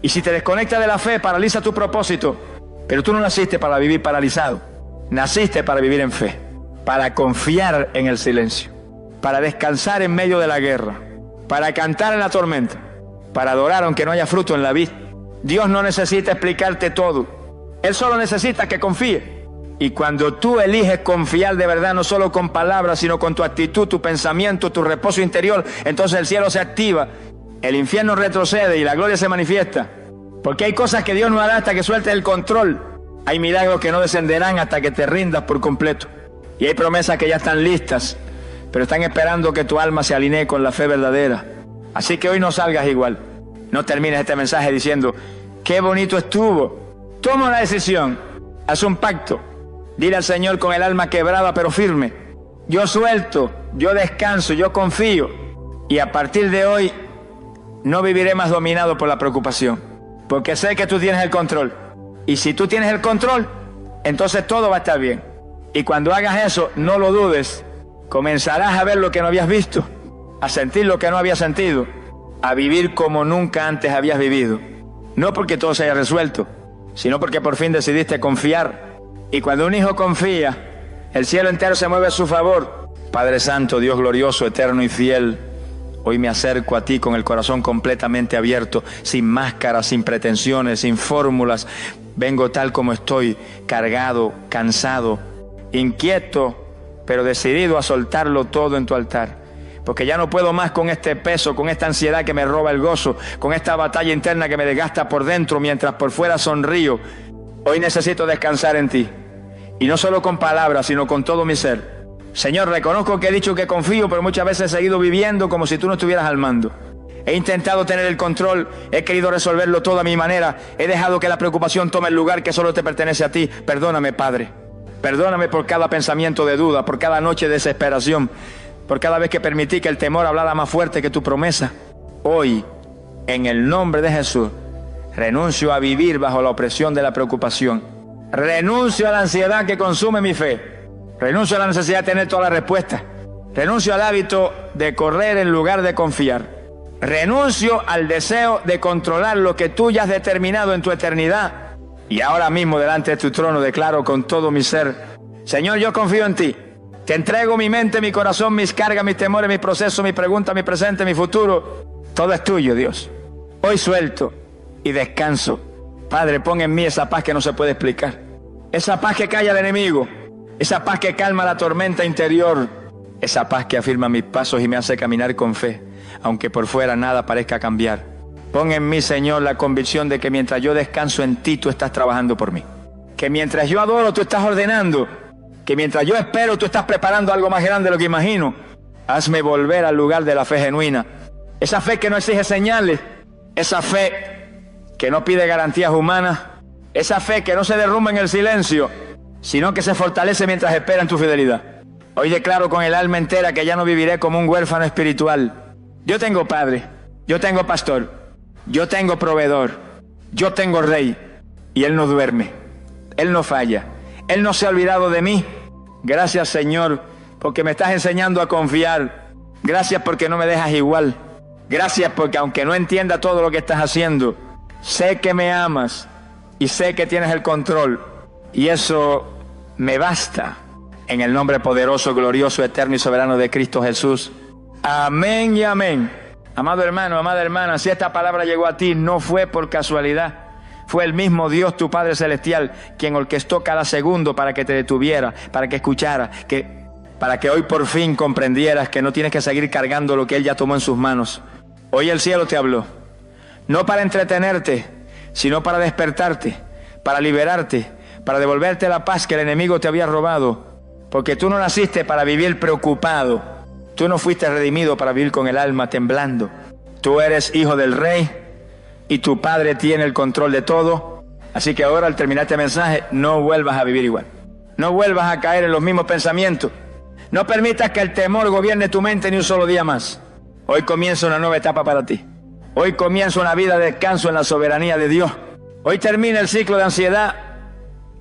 Y si te desconecta de la fe, paraliza tu propósito. Pero tú no naciste para vivir paralizado. Naciste para vivir en fe. Para confiar en el silencio. Para descansar en medio de la guerra. Para cantar en la tormenta. Para adorar aunque no haya fruto en la vid. Dios no necesita explicarte todo. Él solo necesita que confíe. Y cuando tú eliges confiar de verdad, no solo con palabras, sino con tu actitud, tu pensamiento, tu reposo interior, entonces el cielo se activa, el infierno retrocede y la gloria se manifiesta. Porque hay cosas que Dios no hará hasta que sueltes el control. Hay milagros que no descenderán hasta que te rindas por completo. Y hay promesas que ya están listas, pero están esperando que tu alma se alinee con la fe verdadera. Así que hoy no salgas igual. No termines este mensaje diciendo, qué bonito estuvo. Toma una decisión, haz un pacto. Dile al Señor con el alma quebrada pero firme, yo suelto, yo descanso, yo confío. Y a partir de hoy no viviré más dominado por la preocupación. Porque sé que tú tienes el control. Y si tú tienes el control, entonces todo va a estar bien. Y cuando hagas eso, no lo dudes. Comenzarás a ver lo que no habías visto, a sentir lo que no habías sentido, a vivir como nunca antes habías vivido. No porque todo se haya resuelto, sino porque por fin decidiste confiar. Y cuando un hijo confía, el cielo entero se mueve a su favor. Padre Santo, Dios glorioso, eterno y fiel, hoy me acerco a ti con el corazón completamente abierto, sin máscaras, sin pretensiones, sin fórmulas. Vengo tal como estoy, cargado, cansado, inquieto, pero decidido a soltarlo todo en tu altar. Porque ya no puedo más con este peso, con esta ansiedad que me roba el gozo, con esta batalla interna que me desgasta por dentro mientras por fuera sonrío. Hoy necesito descansar en ti. Y no solo con palabras, sino con todo mi ser. Señor, reconozco que he dicho que confío, pero muchas veces he seguido viviendo como si tú no estuvieras al mando. He intentado tener el control, he querido resolverlo todo a mi manera. He dejado que la preocupación tome el lugar que solo te pertenece a ti. Perdóname, Padre. Perdóname por cada pensamiento de duda, por cada noche de desesperación, por cada vez que permití que el temor hablara más fuerte que tu promesa. Hoy, en el nombre de Jesús, renuncio a vivir bajo la opresión de la preocupación. Renuncio a la ansiedad que consume mi fe. Renuncio a la necesidad de tener todas las respuestas. Renuncio al hábito de correr en lugar de confiar. Renuncio al deseo de controlar lo que tú ya has determinado en tu eternidad. Y ahora mismo delante de tu trono declaro con todo mi ser, Señor, yo confío en ti. Te entrego mi mente, mi corazón, mis cargas, mis temores, mis procesos, mis preguntas, mi presente, mi futuro. Todo es tuyo, Dios. Hoy suelto y descanso. Padre, pon en mí esa paz que no se puede explicar. Esa paz que calla al enemigo. Esa paz que calma la tormenta interior. Esa paz que afirma mis pasos y me hace caminar con fe, aunque por fuera nada parezca cambiar. Pon en mí, Señor, la convicción de que mientras yo descanso en ti, tú estás trabajando por mí. Que mientras yo adoro, tú estás ordenando. Que mientras yo espero, tú estás preparando algo más grande de lo que imagino. Hazme volver al lugar de la fe genuina. Esa fe que no exige señales. Esa fe que no pide garantías humanas, esa fe que no se derrumba en el silencio, sino que se fortalece mientras espera en tu fidelidad. Hoy declaro con el alma entera que ya no viviré como un huérfano espiritual. Yo tengo padre, yo tengo pastor, yo tengo proveedor, yo tengo rey, y Él no duerme, Él no falla, Él no se ha olvidado de mí. Gracias, Señor, porque me estás enseñando a confiar. Gracias porque no me dejas igual. Gracias porque aunque no entienda todo lo que estás haciendo, sé que me amas y sé que tienes el control, y eso me basta. En el nombre poderoso, glorioso, eterno y soberano de Cristo Jesús. Amén y amén. Amado hermano, amada hermana, si esta palabra llegó a ti, no fue por casualidad. Fue el mismo Dios, tu Padre Celestial, quien orquestó cada segundo para que te detuviera, para que escuchara, para que hoy por fin comprendieras que no tienes que seguir cargando lo que Él ya tomó en sus manos. Hoy el cielo te habló. No para entretenerte, sino para despertarte, para liberarte, para devolverte la paz que el enemigo te había robado. Porque tú no naciste para vivir preocupado. Tú no fuiste redimido para vivir con el alma temblando. Tú eres hijo del Rey y tu Padre tiene el control de todo. Así que ahora, al terminar este mensaje, no vuelvas a vivir igual. No vuelvas a caer en los mismos pensamientos. No permitas que el temor gobierne tu mente ni un solo día más. Hoy comienza una nueva etapa para ti. Hoy comienza una vida de descanso en la soberanía de Dios. Hoy termina el ciclo de ansiedad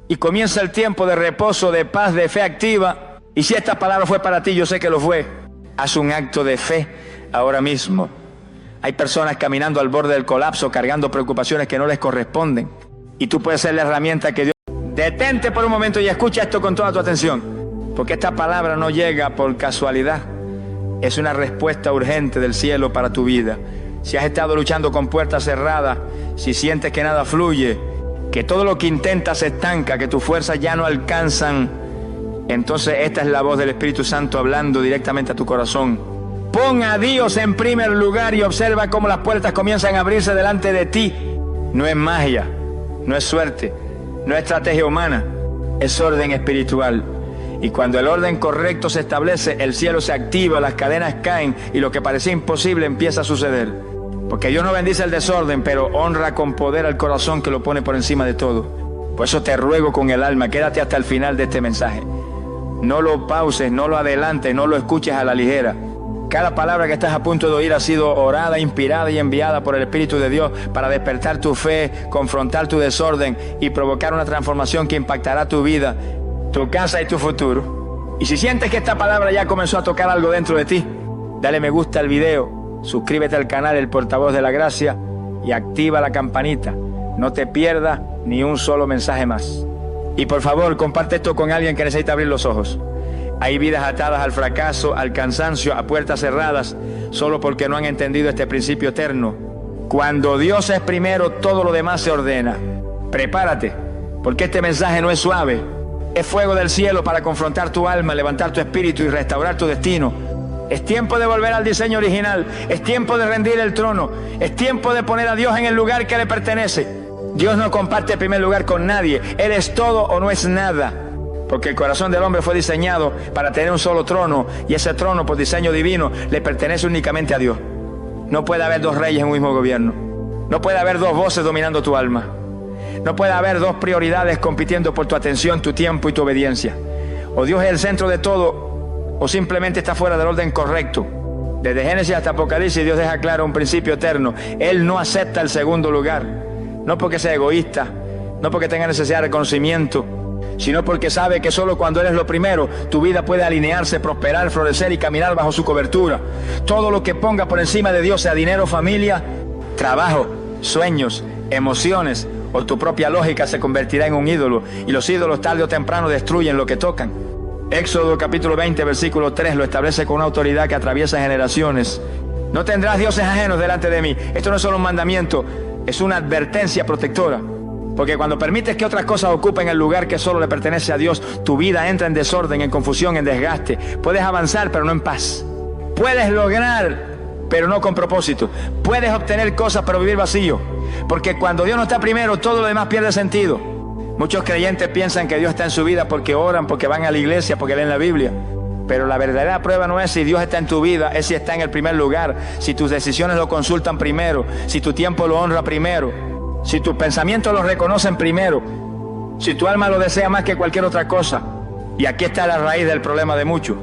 y comienza el tiempo de reposo, de paz, de fe activa. Y si esta palabra fue para ti, yo sé que lo fue. Haz un acto de fe ahora mismo. Hay personas caminando al borde del colapso, cargando preocupaciones que no les corresponden. Y tú puedes ser la herramienta que Dios... Detente por un momento y escucha esto con toda tu atención. Porque esta palabra no llega por casualidad. Es una respuesta urgente del cielo para tu vida. Si has estado luchando con puertas cerradas, si sientes que nada fluye, que todo lo que intentas se estanca, que tus fuerzas ya no alcanzan, entonces esta es la voz del Espíritu Santo hablando directamente a tu corazón. Pon a Dios en primer lugar y observa cómo las puertas comienzan a abrirse delante de ti. No es magia, no es suerte, no es estrategia humana, es orden espiritual. Y cuando el orden correcto se establece, el cielo se activa, las cadenas caen y lo que parecía imposible empieza a suceder. Porque Dios no bendice el desorden, pero honra con poder al corazón que lo pone por encima de todo. Por eso te ruego con el alma, quédate hasta el final de este mensaje. No lo pauses, no lo adelantes, no lo escuches a la ligera. Cada palabra que estás a punto de oír ha sido orada, inspirada y enviada por el Espíritu de Dios para despertar tu fe, confrontar tu desorden y provocar una transformación que impactará tu vida, tu casa y tu futuro. Y si sientes que esta palabra ya comenzó a tocar algo dentro de ti, dale me gusta al video, suscríbete al canal El Portavoz de la Gracia y activa la campanita. No te pierdas ni un solo mensaje más. Y por favor, comparte esto con alguien que necesita abrir los ojos. Hay vidas atadas al fracaso, al cansancio, a puertas cerradas, solo porque no han entendido este principio eterno. Cuando Dios es primero, todo lo demás se ordena. Prepárate, porque este mensaje no es suave. Es fuego del cielo para confrontar tu alma, levantar tu espíritu y restaurar tu destino. Es tiempo de volver al diseño original. Es tiempo de rendir el trono. Es tiempo de poner a Dios en el lugar que le pertenece. Dios no comparte el primer lugar con nadie. Él es todo o no es nada. Porque el corazón del hombre fue diseñado para tener un solo trono. Y ese trono, por diseño divino, le pertenece únicamente a Dios. No puede haber dos reyes en un mismo gobierno. No puede haber dos voces dominando tu alma. No puede haber dos prioridades compitiendo por tu atención, tu tiempo y tu obediencia. O Dios es el centro de todo, o simplemente está fuera del orden correcto. Desde Génesis hasta Apocalipsis, Dios deja claro un principio eterno. Él no acepta el segundo lugar. No porque sea egoísta, no porque tenga necesidad de reconocimiento, sino porque sabe que solo cuando eres lo primero, tu vida puede alinearse, prosperar, florecer y caminar bajo su cobertura. Todo lo que ponga por encima de Dios, sea dinero, familia, trabajo, sueños, emociones o tu propia lógica, se convertirá en un ídolo. Y los ídolos tarde o temprano destruyen lo que tocan. Éxodo capítulo 20, versículo 3 lo establece con una autoridad que atraviesa generaciones. No tendrás dioses ajenos delante de mí. Esto no es solo un mandamiento, es una advertencia protectora. Porque cuando permites que otras cosas ocupen el lugar que solo le pertenece a Dios, tu vida entra en desorden, en confusión, en desgaste. Puedes avanzar, pero no en paz. Puedes lograr, pero no con propósito. Puedes obtener cosas, pero vivir vacío. Porque cuando Dios no está primero, todo lo demás pierde sentido. Muchos creyentes piensan que Dios está en su vida porque oran, porque van a la iglesia, porque leen la Biblia. Pero la verdadera prueba no es si Dios está en tu vida, es si está en el primer lugar, si tus decisiones lo consultan primero, si tu tiempo lo honra primero, si tus pensamientos lo reconocen primero, si tu alma lo desea más que cualquier otra cosa. Y aquí está la raíz del problema de muchos.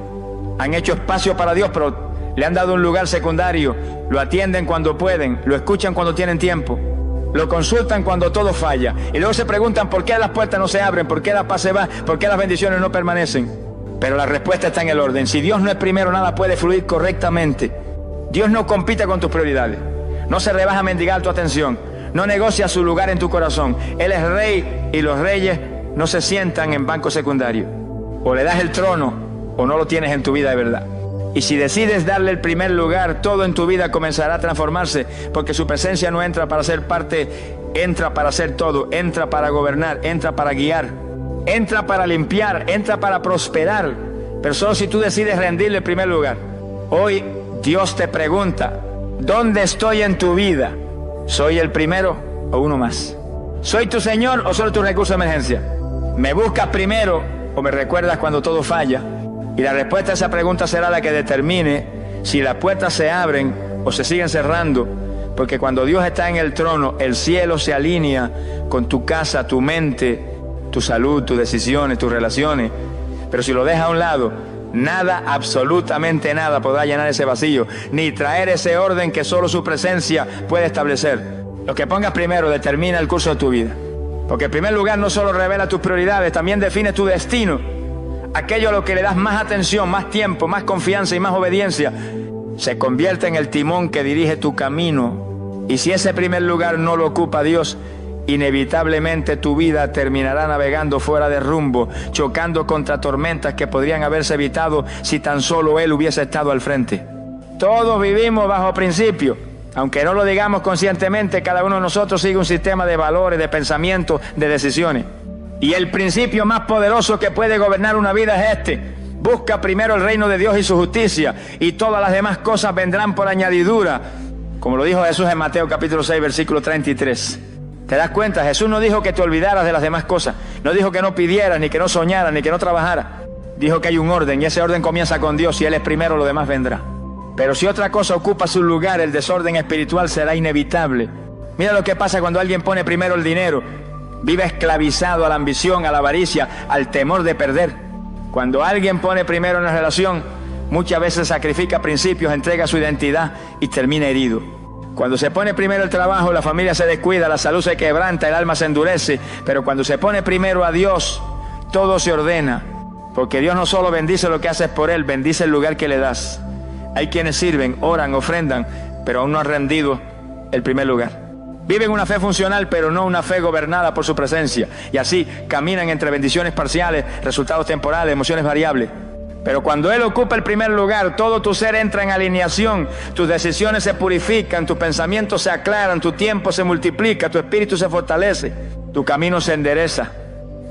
Han hecho espacio para Dios, pero le han dado un lugar secundario. Lo atienden cuando pueden, lo escuchan cuando tienen tiempo, lo consultan cuando todo falla. Y luego se preguntan por qué las puertas no se abren, por qué la paz se va, por qué las bendiciones no permanecen. Pero la respuesta está en el orden. Si Dios no es primero, nada puede fluir correctamente. Dios no compite con tus prioridades. No se rebaja a mendigar tu atención. No negocia su lugar en tu corazón. Él es rey y los reyes no se sientan en banco secundario. O le das el trono o no lo tienes en tu vida de verdad. Y si decides darle el primer lugar, todo en tu vida comenzará a transformarse, porque su presencia no entra para ser parte, entra para ser todo, entra para gobernar, entra para guiar, entra para limpiar, entra para prosperar. Pero solo si tú decides rendirle el primer lugar. Hoy Dios te pregunta, ¿dónde estoy en tu vida? ¿Soy el primero o uno más? ¿Soy tu Señor o solo tu recurso de emergencia? ¿Me buscas primero o me recuerdas cuando todo falla? Y la respuesta a esa pregunta será la que determine si las puertas se abren o se siguen cerrando. Porque cuando Dios está en el trono, el cielo se alinea con tu casa, tu mente, tu salud, tus decisiones, tus relaciones. Pero si lo dejas a un lado, nada, absolutamente nada podrá llenar ese vacío, ni traer ese orden que solo su presencia puede establecer. Lo que pongas primero determina el curso de tu vida. Porque en primer lugar no solo revela tus prioridades, también define tu destino. aquello a lo que le das más atención, más tiempo, más confianza y más obediencia, se convierte en el timón que dirige tu camino. Y si ese primer lugar no lo ocupa Dios, inevitablemente tu vida terminará navegando fuera de rumbo, chocando contra tormentas que podrían haberse evitado si tan solo Él hubiese estado al frente. Todos vivimos bajo principios. Aunque no lo digamos conscientemente, cada uno de nosotros sigue un sistema de valores, de pensamientos, de decisiones. Y el principio más poderoso que puede gobernar una vida es este: busca primero el reino de Dios y su justicia, y todas las demás cosas vendrán por añadidura, como lo dijo Jesús en Mateo capítulo 6, versículo 33. ¿Te das cuenta? Jesús no dijo que te olvidaras de las demás cosas, no dijo que no pidieras, ni que no soñaras, ni que no trabajaras. Dijo que hay un orden, y ese orden comienza con Dios, y Él es primero, lo demás vendrá. Pero si otra cosa ocupa su lugar, el desorden espiritual será inevitable. Mira lo que pasa cuando alguien pone primero el dinero. Vive esclavizado a la ambición, a la avaricia, al temor de perder. Cuando alguien pone primero una relación, muchas veces sacrifica principios, entrega su identidad y termina herido. Cuando se pone primero el trabajo, la familia se descuida, la salud se quebranta, el alma se endurece. Pero cuando se pone primero a Dios, todo se ordena. Porque Dios no solo bendice lo que haces por Él, bendice el lugar que le das. Hay quienes sirven, oran, ofrendan, pero aún no han rendido el primer lugar. Viven una fe funcional, pero no una fe gobernada por su presencia. Y así caminan entre bendiciones parciales, resultados temporales, emociones variables. Pero cuando Él ocupa el primer lugar, todo tu ser entra en alineación, tus decisiones se purifican, tus pensamientos se aclaran, tu tiempo se multiplica, tu espíritu se fortalece, tu camino se endereza.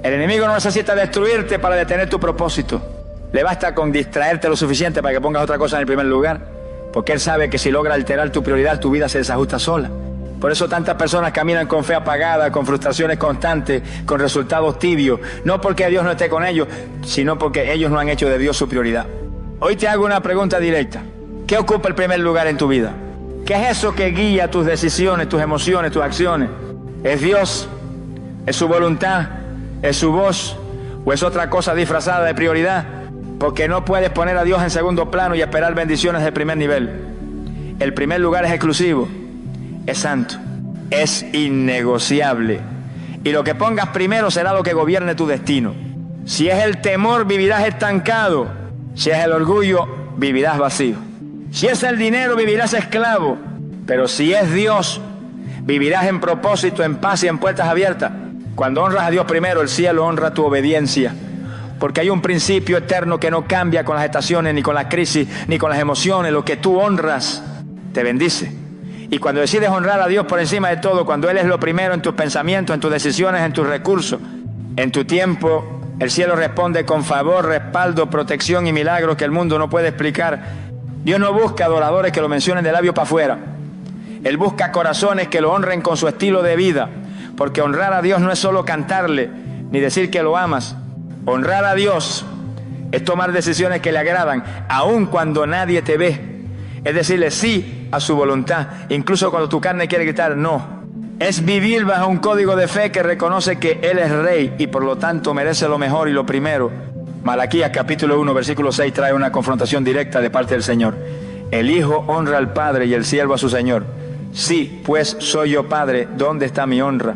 El enemigo no necesita destruirte para detener tu propósito. Le basta con distraerte lo suficiente para que pongas otra cosa en el primer lugar, porque Él sabe que si logra alterar tu prioridad, tu vida se desajusta sola. Por eso tantas personas caminan con fe apagada, con frustraciones constantes, con resultados tibios, no porque Dios no esté con ellos, sino porque ellos no han hecho de Dios su prioridad. Hoy te hago una pregunta directa: ¿qué ocupa el primer lugar en tu vida? ¿Qué es eso que guía tus decisiones, tus emociones, tus acciones? ¿Es Dios? ¿Es su voluntad? ¿Es su voz? ¿O es otra cosa disfrazada de prioridad? Porque no puedes poner a Dios en segundo plano y esperar bendiciones de primer nivel. El primer lugar es exclusivo, es santo, es innegociable. Y lo que pongas primero será lo que gobierne tu destino. Si es el temor, vivirás estancado. Si es el orgullo, vivirás vacío. Si es el dinero, vivirás esclavo. Pero si es Dios, vivirás en propósito, en paz y en puertas abiertas. Cuando honras a Dios primero, el cielo honra tu obediencia. Porque hay un principio eterno que no cambia con las estaciones, ni con las crisis, ni con las emociones. Lo que tú honras, te bendice. Y cuando decides honrar a Dios por encima de todo, cuando Él es lo primero en tus pensamientos, en tus decisiones, en tus recursos, en tu tiempo, el cielo responde con favor, respaldo, protección y milagros que el mundo no puede explicar. Dios no busca adoradores que lo mencionen de labio para afuera. Él busca corazones que lo honren con su estilo de vida. Porque honrar a Dios no es solo cantarle, ni decir que lo amas. Honrar a Dios es tomar decisiones que le agradan, aun cuando nadie te ve. Es decirle sí a su voluntad, incluso cuando tu carne quiere gritar no. Es vivir bajo un código de fe que reconoce que Él es Rey y por lo tanto merece lo mejor y lo primero. Malaquías capítulo 1, versículo 6 trae una confrontación directa de parte del Señor. El Hijo honra al Padre y el siervo a su Señor. Sí, pues soy yo Padre, ¿dónde está mi honra?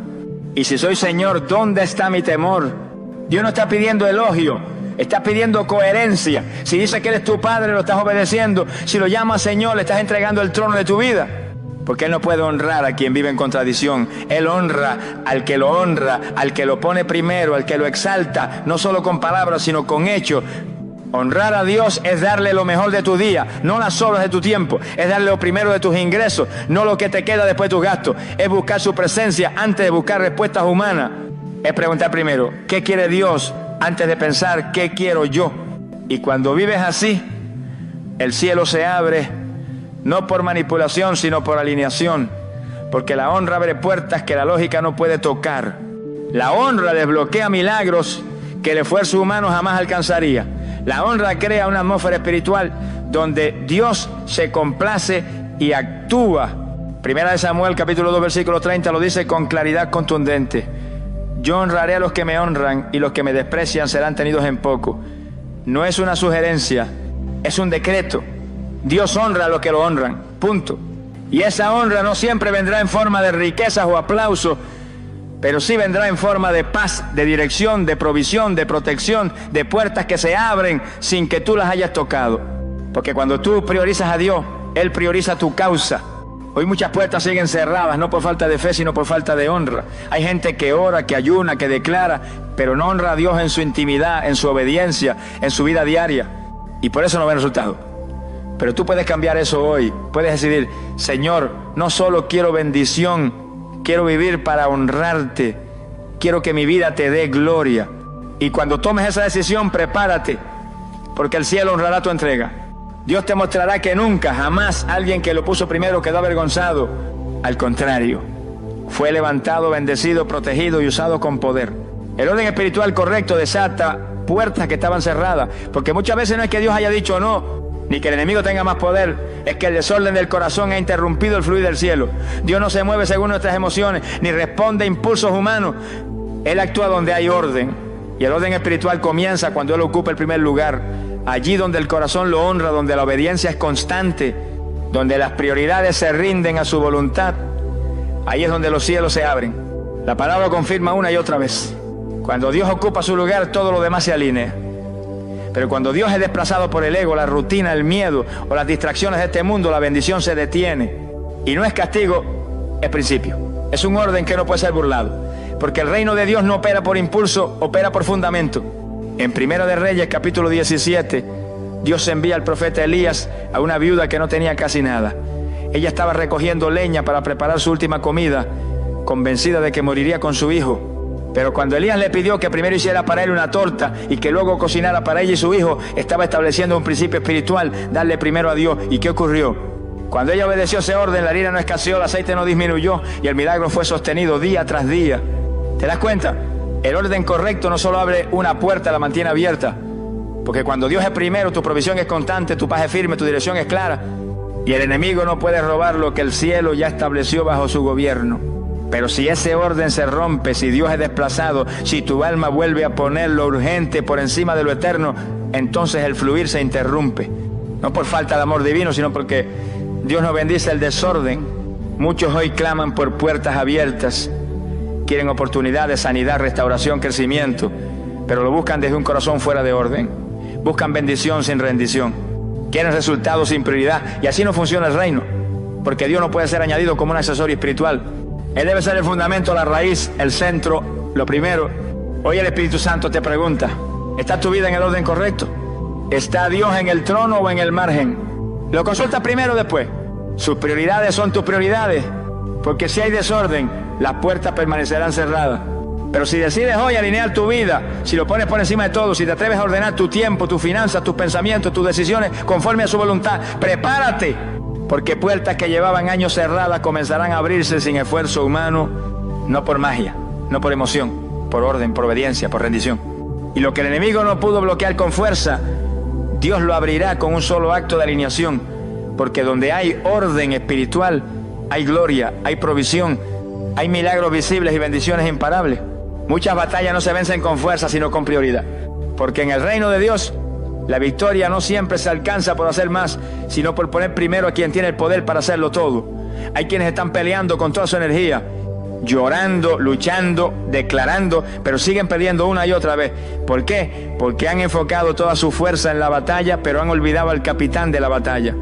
Y si soy Señor, ¿dónde está mi temor? Dios no está pidiendo elogio, está pidiendo coherencia. Si dice que Él es tu Padre, lo estás obedeciendo. Si lo llamas Señor, le estás entregando el trono de tu vida. Porque Él no puede honrar a quien vive en contradicción. Él honra, al que lo pone primero, al que lo exalta, no solo con palabras, sino con hechos. Honrar a Dios es darle lo mejor de tu día, no las obras de tu tiempo. Es darle lo primero de tus ingresos, no lo que te queda después de tus gastos. Es buscar su presencia antes de buscar respuestas humanas. Es preguntar primero, ¿qué quiere Dios? Antes de pensar, ¿qué quiero yo? Y cuando vives así, el cielo se abre, no por manipulación, sino por alineación. Porque la honra abre puertas que la lógica no puede tocar. La honra desbloquea milagros que el esfuerzo humano jamás alcanzaría. La honra crea una atmósfera espiritual donde Dios se complace y actúa. Primera de Samuel, capítulo 2, versículo 30, lo dice con claridad contundente. Yo honraré a los que me honran y los que me desprecian serán tenidos en poco. No es una sugerencia, es un decreto. Dios honra a los que lo honran, punto. Y esa honra no siempre vendrá en forma de riquezas o aplausos, pero sí vendrá en forma de paz, de dirección, de provisión, de protección, de puertas que se abren sin que tú las hayas tocado. Porque cuando tú priorizas a Dios, Él prioriza tu causa. Hoy muchas puertas siguen cerradas, no por falta de fe, sino por falta de honra. Hay gente que ora, que ayuna, que declara, pero no honra a Dios en su intimidad, en su obediencia, en su vida diaria. Y por eso no ve resultado. Pero tú puedes cambiar eso hoy. Puedes decidir, Señor, no solo quiero bendición, quiero vivir para honrarte. Quiero que mi vida te dé gloria. Y cuando tomes esa decisión, prepárate, porque el cielo honrará tu entrega. Dios te mostrará que nunca, jamás alguien que lo puso primero quedó avergonzado. Al contrario, fue levantado, bendecido, protegido y usado con poder. El orden espiritual correcto desata puertas que estaban cerradas, porque muchas veces no es que Dios haya dicho no, ni que el enemigo tenga más poder, es que el desorden del corazón ha interrumpido el fluir del cielo. Dios no se mueve según nuestras emociones, ni responde a impulsos humanos. Él actúa donde hay orden, y el orden espiritual comienza cuando Él ocupa el primer lugar. Allí donde el corazón lo honra, donde la obediencia es constante, donde las prioridades se rinden a su voluntad, ahí es donde los cielos se abren. La palabra lo confirma una y otra vez. Cuando Dios ocupa su lugar, todo lo demás se alinea. Pero cuando Dios es desplazado por el ego, la rutina, el miedo o las distracciones de este mundo, la bendición se detiene. Y no es castigo, es principio. Es un orden que no puede ser burlado. Porque el reino de Dios no opera por impulso, opera por fundamento. En Primera de Reyes, capítulo 17, Dios envía al profeta Elías a una viuda que no tenía casi nada. Ella estaba recogiendo leña para preparar su última comida, convencida de que moriría con su hijo. Pero cuando Elías le pidió que primero hiciera para él una torta y que luego cocinara para ella y su hijo, estaba estableciendo un principio espiritual, darle primero a Dios. ¿Y qué ocurrió? Cuando ella obedeció ese orden, la harina no escaseó, el aceite no disminuyó y el milagro fue sostenido día tras día. ¿Te das cuenta? El orden correcto no solo abre una puerta, la mantiene abierta. Porque cuando Dios es primero, tu provisión es constante, tu paz es firme, tu dirección es clara. Y el enemigo no puede robar lo que el cielo ya estableció bajo su gobierno. Pero si ese orden se rompe, si Dios es desplazado, si tu alma vuelve a poner lo urgente por encima de lo eterno, entonces el fluir se interrumpe. No por falta de amor divino, sino porque Dios no bendice el desorden. Muchos hoy claman por puertas abiertas. Quieren oportunidades, sanidad, restauración, crecimiento, pero lo buscan desde un corazón fuera de orden. Buscan bendición sin rendición. Quieren resultados sin prioridad. Y así no funciona el reino, porque Dios no puede ser añadido como un accesorio espiritual. Él debe ser el fundamento, la raíz, el centro, lo primero. Hoy el Espíritu Santo te pregunta, ¿está tu vida en el orden correcto? ¿Está Dios en el trono o en el margen? Lo consultas primero o después. Sus prioridades son tus prioridades, porque si hay desorden, las puertas permanecerán cerradas. Pero si decides hoy alinear tu vida, si lo pones por encima de todo, si te atreves a ordenar tu tiempo, tus finanzas, tus pensamientos, tus decisiones conforme a su voluntad, prepárate, porque puertas que llevaban años cerradas comenzarán a abrirse sin esfuerzo humano, no por magia, no por emoción, por orden, por obediencia, por rendición. Y lo que el enemigo no pudo bloquear con fuerza, Dios lo abrirá con un solo acto de alineación, porque donde hay orden espiritual, hay gloria, hay provisión, hay milagros visibles y bendiciones imparables. Muchas batallas no se vencen con fuerza, sino con prioridad. Porque en el reino de Dios, la victoria no siempre se alcanza por hacer más, sino por poner primero a quien tiene el poder para hacerlo todo. Hay quienes están peleando con toda su energía, llorando, luchando, declarando, pero siguen perdiendo una y otra vez. ¿Por qué? Porque han enfocado toda su fuerza en la batalla, pero han olvidado al capitán de la batalla.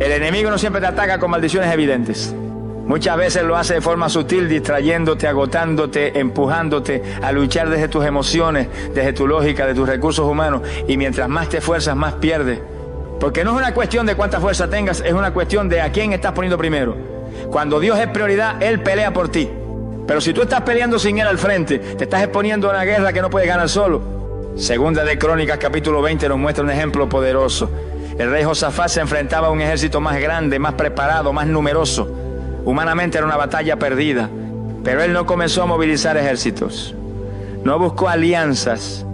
El enemigo no siempre te ataca con maldiciones evidentes. Muchas veces lo hace de forma sutil, distrayéndote, agotándote, empujándote a luchar desde tus emociones, desde tu lógica, de tus recursos humanos. Y mientras más te esfuerzas, más pierdes. Porque no es una cuestión de cuánta fuerza tengas, es una cuestión de a quién estás poniendo primero. Cuando Dios es prioridad, Él pelea por ti. Pero si tú estás peleando sin Él al frente, te estás exponiendo a una guerra que no puedes ganar solo. Segunda de Crónicas, capítulo 20, nos muestra un ejemplo poderoso. El rey Josafat se enfrentaba a un ejército más grande, más preparado, más numeroso. Humanamente era una batalla perdida, pero él no comenzó a movilizar ejércitos. No buscó alianzas,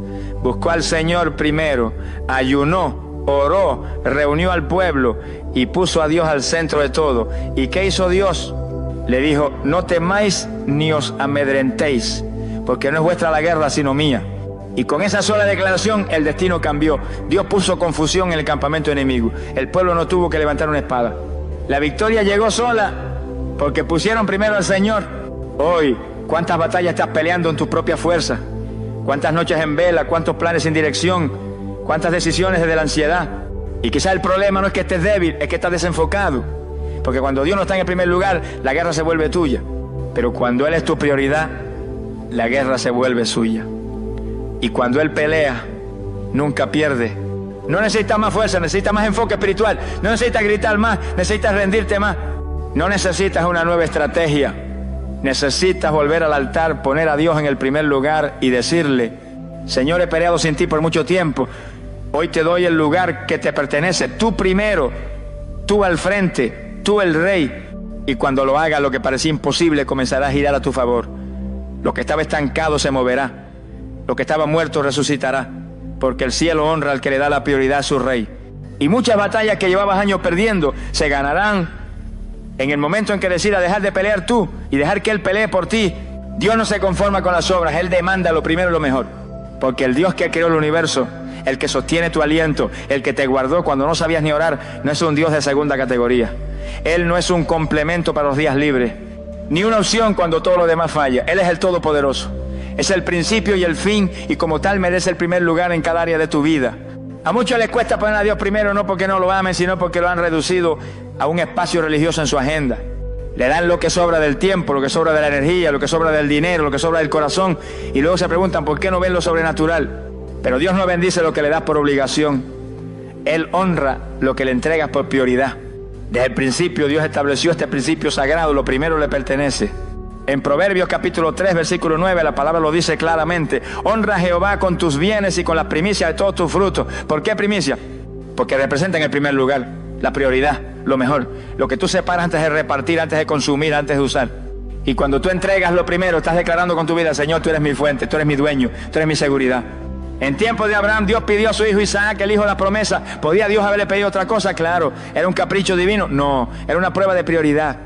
buscó al Señor primero, ayunó, oró, reunió al pueblo y puso a Dios al centro de todo. ¿Y qué hizo Dios? Le dijo, no temáis ni os amedrentéis, porque no es vuestra la guerra, sino mía. Y con esa sola declaración el destino cambió. Dios puso confusión en el campamento enemigo. El pueblo no tuvo que levantar una espada. La victoria llegó sola porque pusieron primero al Señor. Hoy ¿Cuántas batallas estás peleando en tus propias fuerzas? ¿Cuántas noches en vela? ¿Cuántos planes sin dirección? ¿Cuántas decisiones desde la ansiedad? Y quizás el problema no es que estés débil, es que estás desenfocado. Porque cuando Dios no está en el primer lugar, la guerra se vuelve tuya. Pero cuando Él es tu prioridad, la guerra se vuelve suya. Y cuando Él pelea, nunca pierde. No necesitas más fuerza, necesitas más enfoque espiritual. No necesitas gritar más, necesitas rendirte más. No necesitas una nueva estrategia. Necesitas volver al altar, poner a Dios en el primer lugar y decirle: Señor, he peleado sin ti por mucho tiempo. Hoy te doy el lugar que te pertenece. Tú primero, tú al frente, tú el rey. Y cuando lo hagas, lo que parecía imposible comenzará a girar a tu favor. Lo que estaba estancado se moverá. Lo que estaba muerto resucitará. Porque el cielo honra al que le da la prioridad a su rey. Y muchas batallas que llevabas años perdiendo se ganarán en el momento en que decidas dejar de pelear tú y dejar que Él pelee por ti. Dios no se conforma con las obras, Él demanda lo primero y lo mejor. Porque el Dios que creó el universo, el que sostiene tu aliento, el que te guardó cuando no sabías ni orar, no es un Dios de segunda categoría. Él no es un complemento para los días libres, ni una opción cuando todo lo demás falla. Él es el Todopoderoso. Es el principio y el fin, y como tal merece el primer lugar en cada área de tu vida. A muchos les cuesta poner a Dios primero, no porque no lo amen, sino porque lo han reducido a un espacio religioso en su agenda. Le dan lo que sobra del tiempo, lo que sobra de la energía, lo que sobra del dinero, lo que sobra del corazón, y luego se preguntan por qué no ven lo sobrenatural. Pero Dios no bendice lo que le das por obligación. Él honra lo que le entregas por prioridad. Desde el principio Dios estableció este principio sagrado, lo primero le pertenece. En Proverbios capítulo 3, versículo 9, la palabra lo dice claramente: honra a Jehová con tus bienes y con las primicias de todos tus frutos. ¿Por qué primicia? Porque representan el primer lugar, la prioridad, lo mejor, lo que tú separas antes de repartir, antes de consumir, antes de usar. Y cuando tú entregas lo primero, estás declarando con tu vida: Señor, tú eres mi fuente, tú eres mi dueño, tú eres mi seguridad. En tiempo de Abraham, Dios pidió a su hijo Isaac, el hijo de la promesa. ¿Podía Dios haberle pedido otra cosa? Claro. ¿Era un capricho divino? No, era una prueba de prioridad.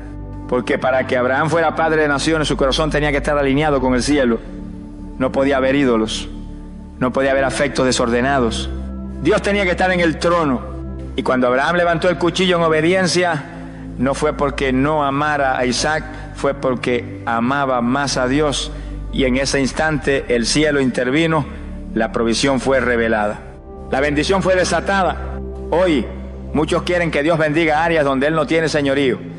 Porque para que Abraham fuera padre de naciones, su corazón tenía que estar alineado con el cielo. No podía haber ídolos, no podía haber afectos desordenados. Dios tenía que estar en el trono. Y cuando Abraham levantó el cuchillo en obediencia, no fue porque no amara a Isaac, fue porque amaba más a Dios. Y en ese instante el cielo intervino, la provisión fue revelada. La bendición fue desatada. Hoy muchos quieren que Dios bendiga áreas donde Él no tiene señorío.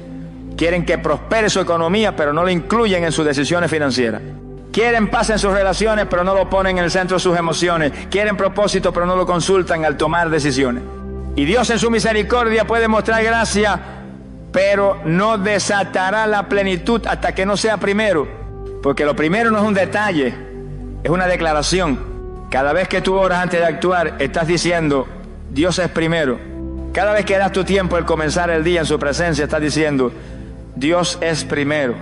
Quieren que prospere su economía, pero no lo incluyen en sus decisiones financieras. Quieren paz en sus relaciones, pero no lo ponen en el centro de sus emociones. Quieren propósito, pero no lo consultan al tomar decisiones. Y Dios en su misericordia puede mostrar gracia, pero no desatará la plenitud hasta que no sea primero. Porque lo primero no es un detalle, es una declaración. Cada vez que tú oras antes de actuar, estás diciendo: Dios es primero. Cada vez que das tu tiempo al comenzar el día en su presencia, estás diciendo: Dios es primero.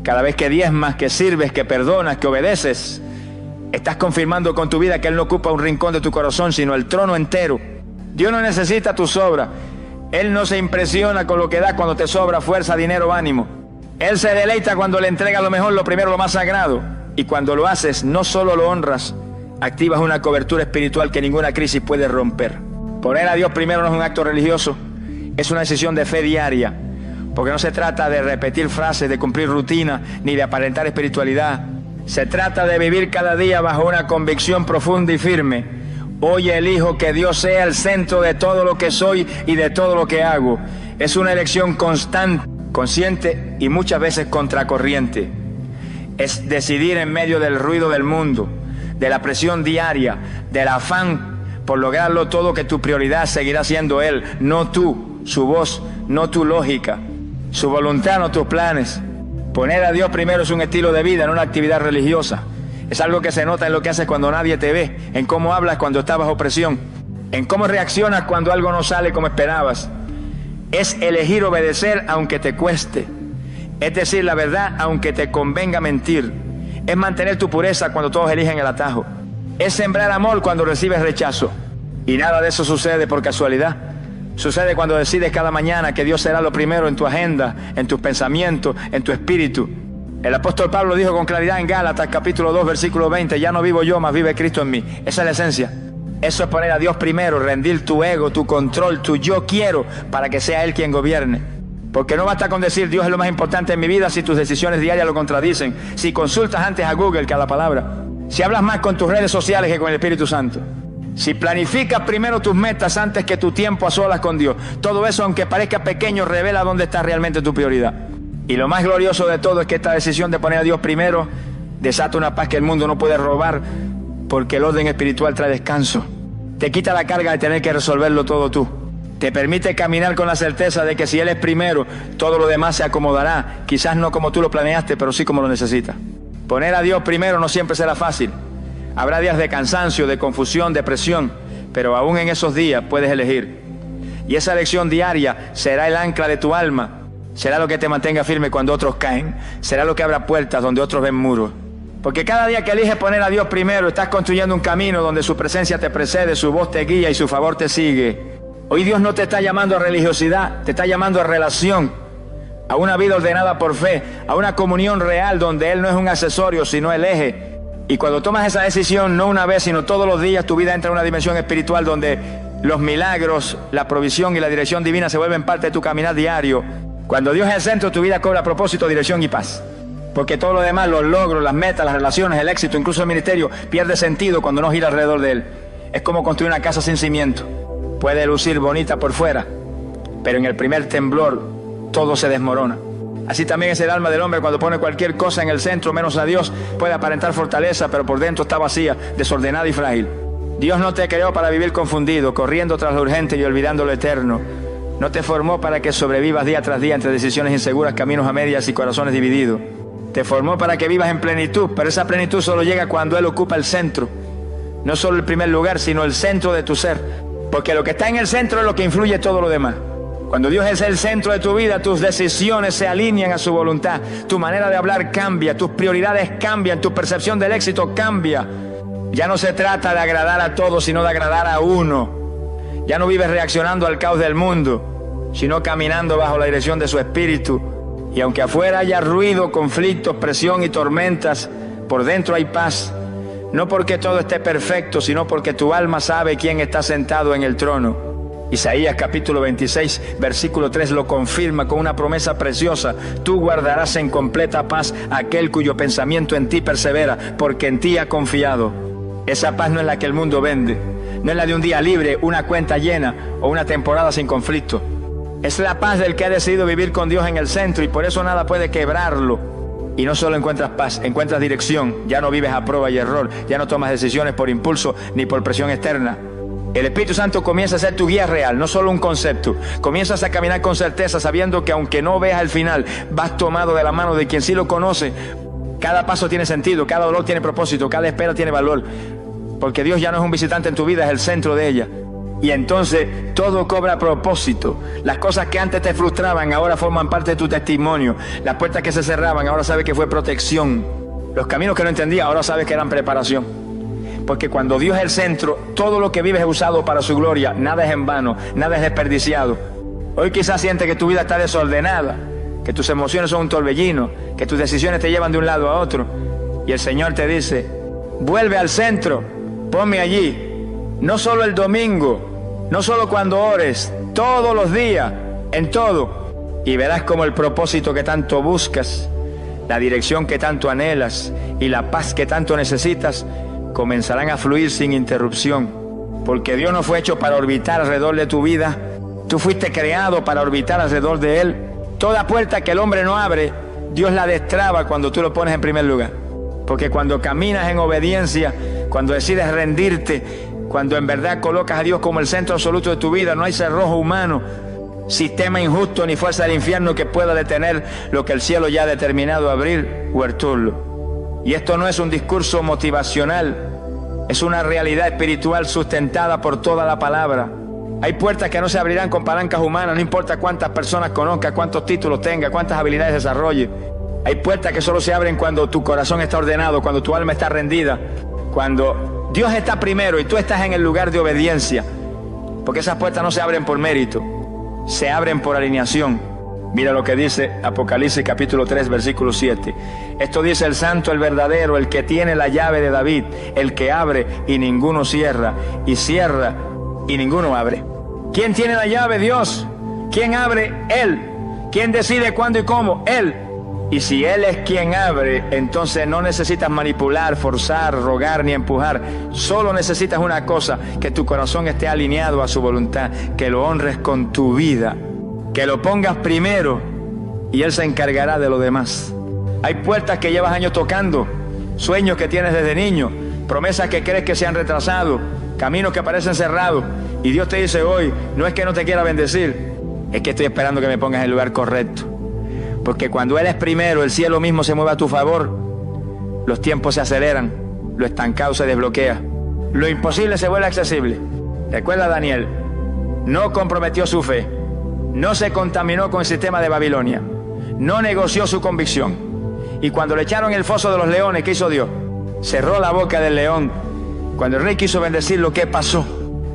Cada vez que diezmas, que sirves, que perdonas, que obedeces, estás confirmando con tu vida que Él no ocupa un rincón de tu corazón, sino el trono entero. Dios no necesita tu sobra. Él no se impresiona con lo que da cuando te sobra fuerza, dinero o ánimo. Él se deleita cuando le entrega lo mejor, lo primero, lo más sagrado. Y cuando lo haces, no solo lo honras, activas una cobertura espiritual que ninguna crisis puede romper. Poner a Dios primero no es un acto religioso, es una decisión de fe diaria. Porque no se trata de repetir frases, de cumplir rutina, ni de aparentar espiritualidad. Se trata de vivir cada día bajo una convicción profunda y firme. Hoy elijo que Dios sea el centro de todo lo que soy y de todo lo que hago. Es una elección constante, consciente y muchas veces contracorriente. Es decidir en medio del ruido del mundo, de la presión diaria, del afán por lograrlo todo, que tu prioridad seguirá siendo Él, no tú, su voz, no tu lógica, su voluntad, no tus planes. Poner a Dios primero es un estilo de vida, no una actividad religiosa. Es algo que se nota en lo que haces cuando nadie te ve, en cómo hablas cuando estás bajo presión, en cómo reaccionas cuando algo no sale como esperabas. Es elegir obedecer aunque te cueste. Es decir la verdad aunque te convenga mentir. Es mantener tu pureza cuando todos eligen el atajo. Es sembrar amor cuando recibes rechazo. Y nada de eso sucede por casualidad. Sucede cuando decides cada mañana que Dios será lo primero en tu agenda, en tus pensamientos, en tu espíritu. El apóstol Pablo dijo con claridad en Gálatas capítulo 2 versículo 20: ya no vivo yo, mas vive Cristo en mí. Esa es la esencia. Eso es poner a Dios primero, rendir tu ego, tu control, tu yo quiero, para que sea Él quien gobierne. Porque no basta con decir Dios es lo más importante en mi vida si tus decisiones diarias lo contradicen, si consultas antes a Google que a la palabra, si hablas más con tus redes sociales que con el Espíritu Santo, si planificas primero tus metas antes que tu tiempo a solas con Dios. Todo eso, aunque parezca pequeño, revela dónde está realmente tu prioridad. Y lo más glorioso de todo es que esta decisión de poner a Dios primero desata una paz que el mundo no puede robar, porque el orden espiritual trae descanso. Te quita la carga de tener que resolverlo todo tú. Te permite caminar con la certeza de que si Él es primero, todo lo demás se acomodará. Quizás no como tú lo planeaste, pero sí como lo necesitas. Poner a Dios primero no siempre será fácil. Habrá días de cansancio, de confusión, de presión, pero aún en esos días puedes elegir. Y esa elección diaria será el ancla de tu alma. Será lo que te mantenga firme cuando otros caen. Será lo que abra puertas donde otros ven muros. Porque cada día que eliges poner a Dios primero, estás construyendo un camino donde su presencia te precede, su voz te guía y su favor te sigue. Hoy Dios no te está llamando a religiosidad, te está llamando a relación, a una vida ordenada por fe, a una comunión real donde Él no es un accesorio, sino el eje. Y cuando tomas esa decisión, no una vez, sino todos los días, tu vida entra en una dimensión espiritual donde los milagros, la provisión y la dirección divina se vuelven parte de tu caminar diario. Cuando Dios es el centro, tu vida cobra propósito, dirección y paz. Porque todo lo demás, los logros, las metas, las relaciones, el éxito, incluso el ministerio, pierde sentido cuando no gira alrededor de Él. Es como construir una casa sin cimiento. Puede lucir bonita por fuera, pero en el primer temblor todo se desmorona. Así también es el alma del hombre cuando pone cualquier cosa en el centro menos a Dios. Puede aparentar fortaleza, pero por dentro está vacía, desordenada y frágil. Dios no te creó para vivir confundido, corriendo tras lo urgente y olvidando lo eterno. No te formó para que sobrevivas día tras día entre decisiones inseguras, caminos a medias y corazones divididos. Te formó para que vivas en plenitud, pero esa plenitud solo llega cuando Él ocupa el centro. No solo el primer lugar, sino el centro de tu ser. Porque lo que está en el centro es lo que influye todo lo demás. Cuando Dios es el centro de tu vida, tus decisiones se alinean a su voluntad. Tu manera de hablar cambia, tus prioridades cambian, tu percepción del éxito cambia. Ya no se trata de agradar a todos, sino de agradar a uno. Ya no vives reaccionando al caos del mundo, sino caminando bajo la dirección de su espíritu. Y aunque afuera haya ruido, conflictos, presión y tormentas, por dentro hay paz. No porque todo esté perfecto, sino porque tu alma sabe quién está sentado en el trono. Isaías capítulo 26, versículo 3 lo confirma con una promesa preciosa. Tú guardarás en completa paz a aquel cuyo pensamiento en ti persevera, porque en ti ha confiado. Esa paz no es la que el mundo vende. No es la de un día libre, una cuenta llena o una temporada sin conflicto. Es la paz del que ha decidido vivir con Dios en el centro y por eso nada puede quebrarlo. Y no solo encuentras paz, encuentras dirección. Ya no vives a prueba y error, ya no tomas decisiones por impulso ni por presión externa. El Espíritu Santo comienza a ser tu guía real, no solo un concepto. Comienzas a caminar con certeza sabiendo que aunque no veas el final, vas tomado de la mano de quien sí lo conoce. Cada paso tiene sentido, cada dolor tiene propósito, cada espera tiene valor. Porque Dios ya no es un visitante en tu vida, es el centro de ella. Y entonces todo cobra propósito. Las cosas que antes te frustraban ahora forman parte de tu testimonio. Las puertas que se cerraban ahora sabes que fue protección. Los caminos que no entendías ahora sabes que eran preparación. Porque cuando Dios es el centro, todo lo que vives es usado para su gloria. Nada es en vano, nada es desperdiciado. Hoy quizás sientes que tu vida está desordenada, que tus emociones son un torbellino, que tus decisiones te llevan de un lado a otro. Y el Señor te dice, vuelve al centro, ponme allí. No solo el domingo, no solo cuando ores, todos los días, en todo. Y verás como el propósito que tanto buscas, la dirección que tanto anhelas y la paz que tanto necesitas, comenzarán a fluir sin interrupción. Porque Dios no fue hecho para orbitar alrededor de tu vida. Tú fuiste creado para orbitar alrededor de Él. Toda puerta que el hombre no abre, Dios la destraba cuando tú lo pones en primer lugar. Porque cuando caminas en obediencia, cuando decides rendirte, cuando en verdad colocas a Dios como el centro absoluto de tu vida, no hay cerrojo humano, sistema injusto ni fuerza del infierno que pueda detener lo que el cielo ya ha determinado abrir o herturlo. Y esto no es un discurso motivacional, es una realidad espiritual sustentada por toda la palabra. Hay puertas que no se abrirán con palancas humanas, no importa cuántas personas conozcas, cuántos títulos tenga, cuántas habilidades desarrolle. Hay puertas que solo se abren cuando tu corazón está ordenado, cuando tu alma está rendida, cuando Dios está primero y tú estás en el lugar de obediencia. Porque esas puertas no se abren por mérito, se abren por alineación. Mira lo que dice Apocalipsis capítulo 3, versículo 7. Esto dice el santo, el verdadero, el que tiene la llave de David, el que abre y ninguno cierra, y cierra y ninguno abre. ¿Quién tiene la llave? Dios. ¿Quién abre? Él. ¿Quién decide cuándo y cómo? Él. Y si Él es quien abre, entonces no necesitas manipular, forzar, rogar ni empujar. Solo necesitas una cosa: que tu corazón esté alineado a su voluntad, que lo honres con tu vida, que lo pongas primero y Él se encargará de lo demás. Hay puertas que llevas años tocando, sueños que tienes desde niño, promesas que crees que se han retrasado, caminos que parecen cerrados, y Dios te dice hoy: no es que no te quiera bendecir, es que estoy esperando que me pongas en el lugar correcto. Porque cuando Él es primero, el cielo mismo se mueve a tu favor, los tiempos se aceleran, lo estancado se desbloquea, lo imposible se vuelve accesible. Recuerda, Daniel no comprometió su fe, no se contaminó con el sistema de Babilonia, no negoció su convicción. Y cuando le echaron en el foso de los leones, ¿qué hizo Dios? Cerró la boca del león. Cuando el rey quiso bendecirlo, ¿qué pasó?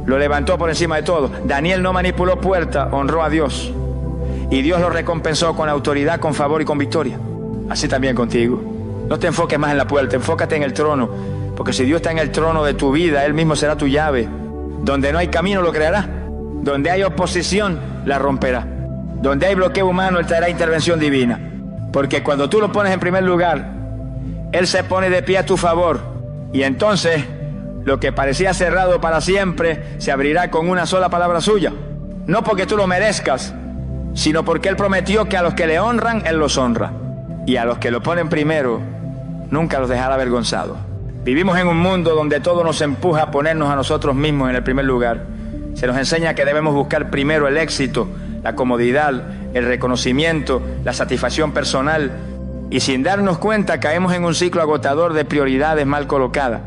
Lo levantó por encima de todo. Daniel no manipuló puertas, honró a Dios. Y Dios lo recompensó con autoridad, con favor y con victoria. Así también contigo. No te enfoques más en la puerta, enfócate en el trono. Porque si Dios está en el trono de tu vida, Él mismo será tu llave. Donde no hay camino, lo creará. Donde hay oposición, la romperá. Donde hay bloqueo humano, Él traerá intervención divina. Porque cuando tú lo pones en primer lugar, Él se pone de pie a tu favor. Y entonces, lo que parecía cerrado para siempre, se abrirá con una sola palabra suya. No porque tú lo merezcas, sino porque Él prometió que a los que le honran, Él los honra. Y a los que lo ponen primero, nunca los dejará avergonzados. Vivimos en un mundo donde todo nos empuja a ponernos a nosotros mismos en el primer lugar. Se nos enseña que debemos buscar primero el éxito, la comodidad, el reconocimiento, la satisfacción personal. Y sin darnos cuenta caemos en un ciclo agotador de prioridades mal colocadas.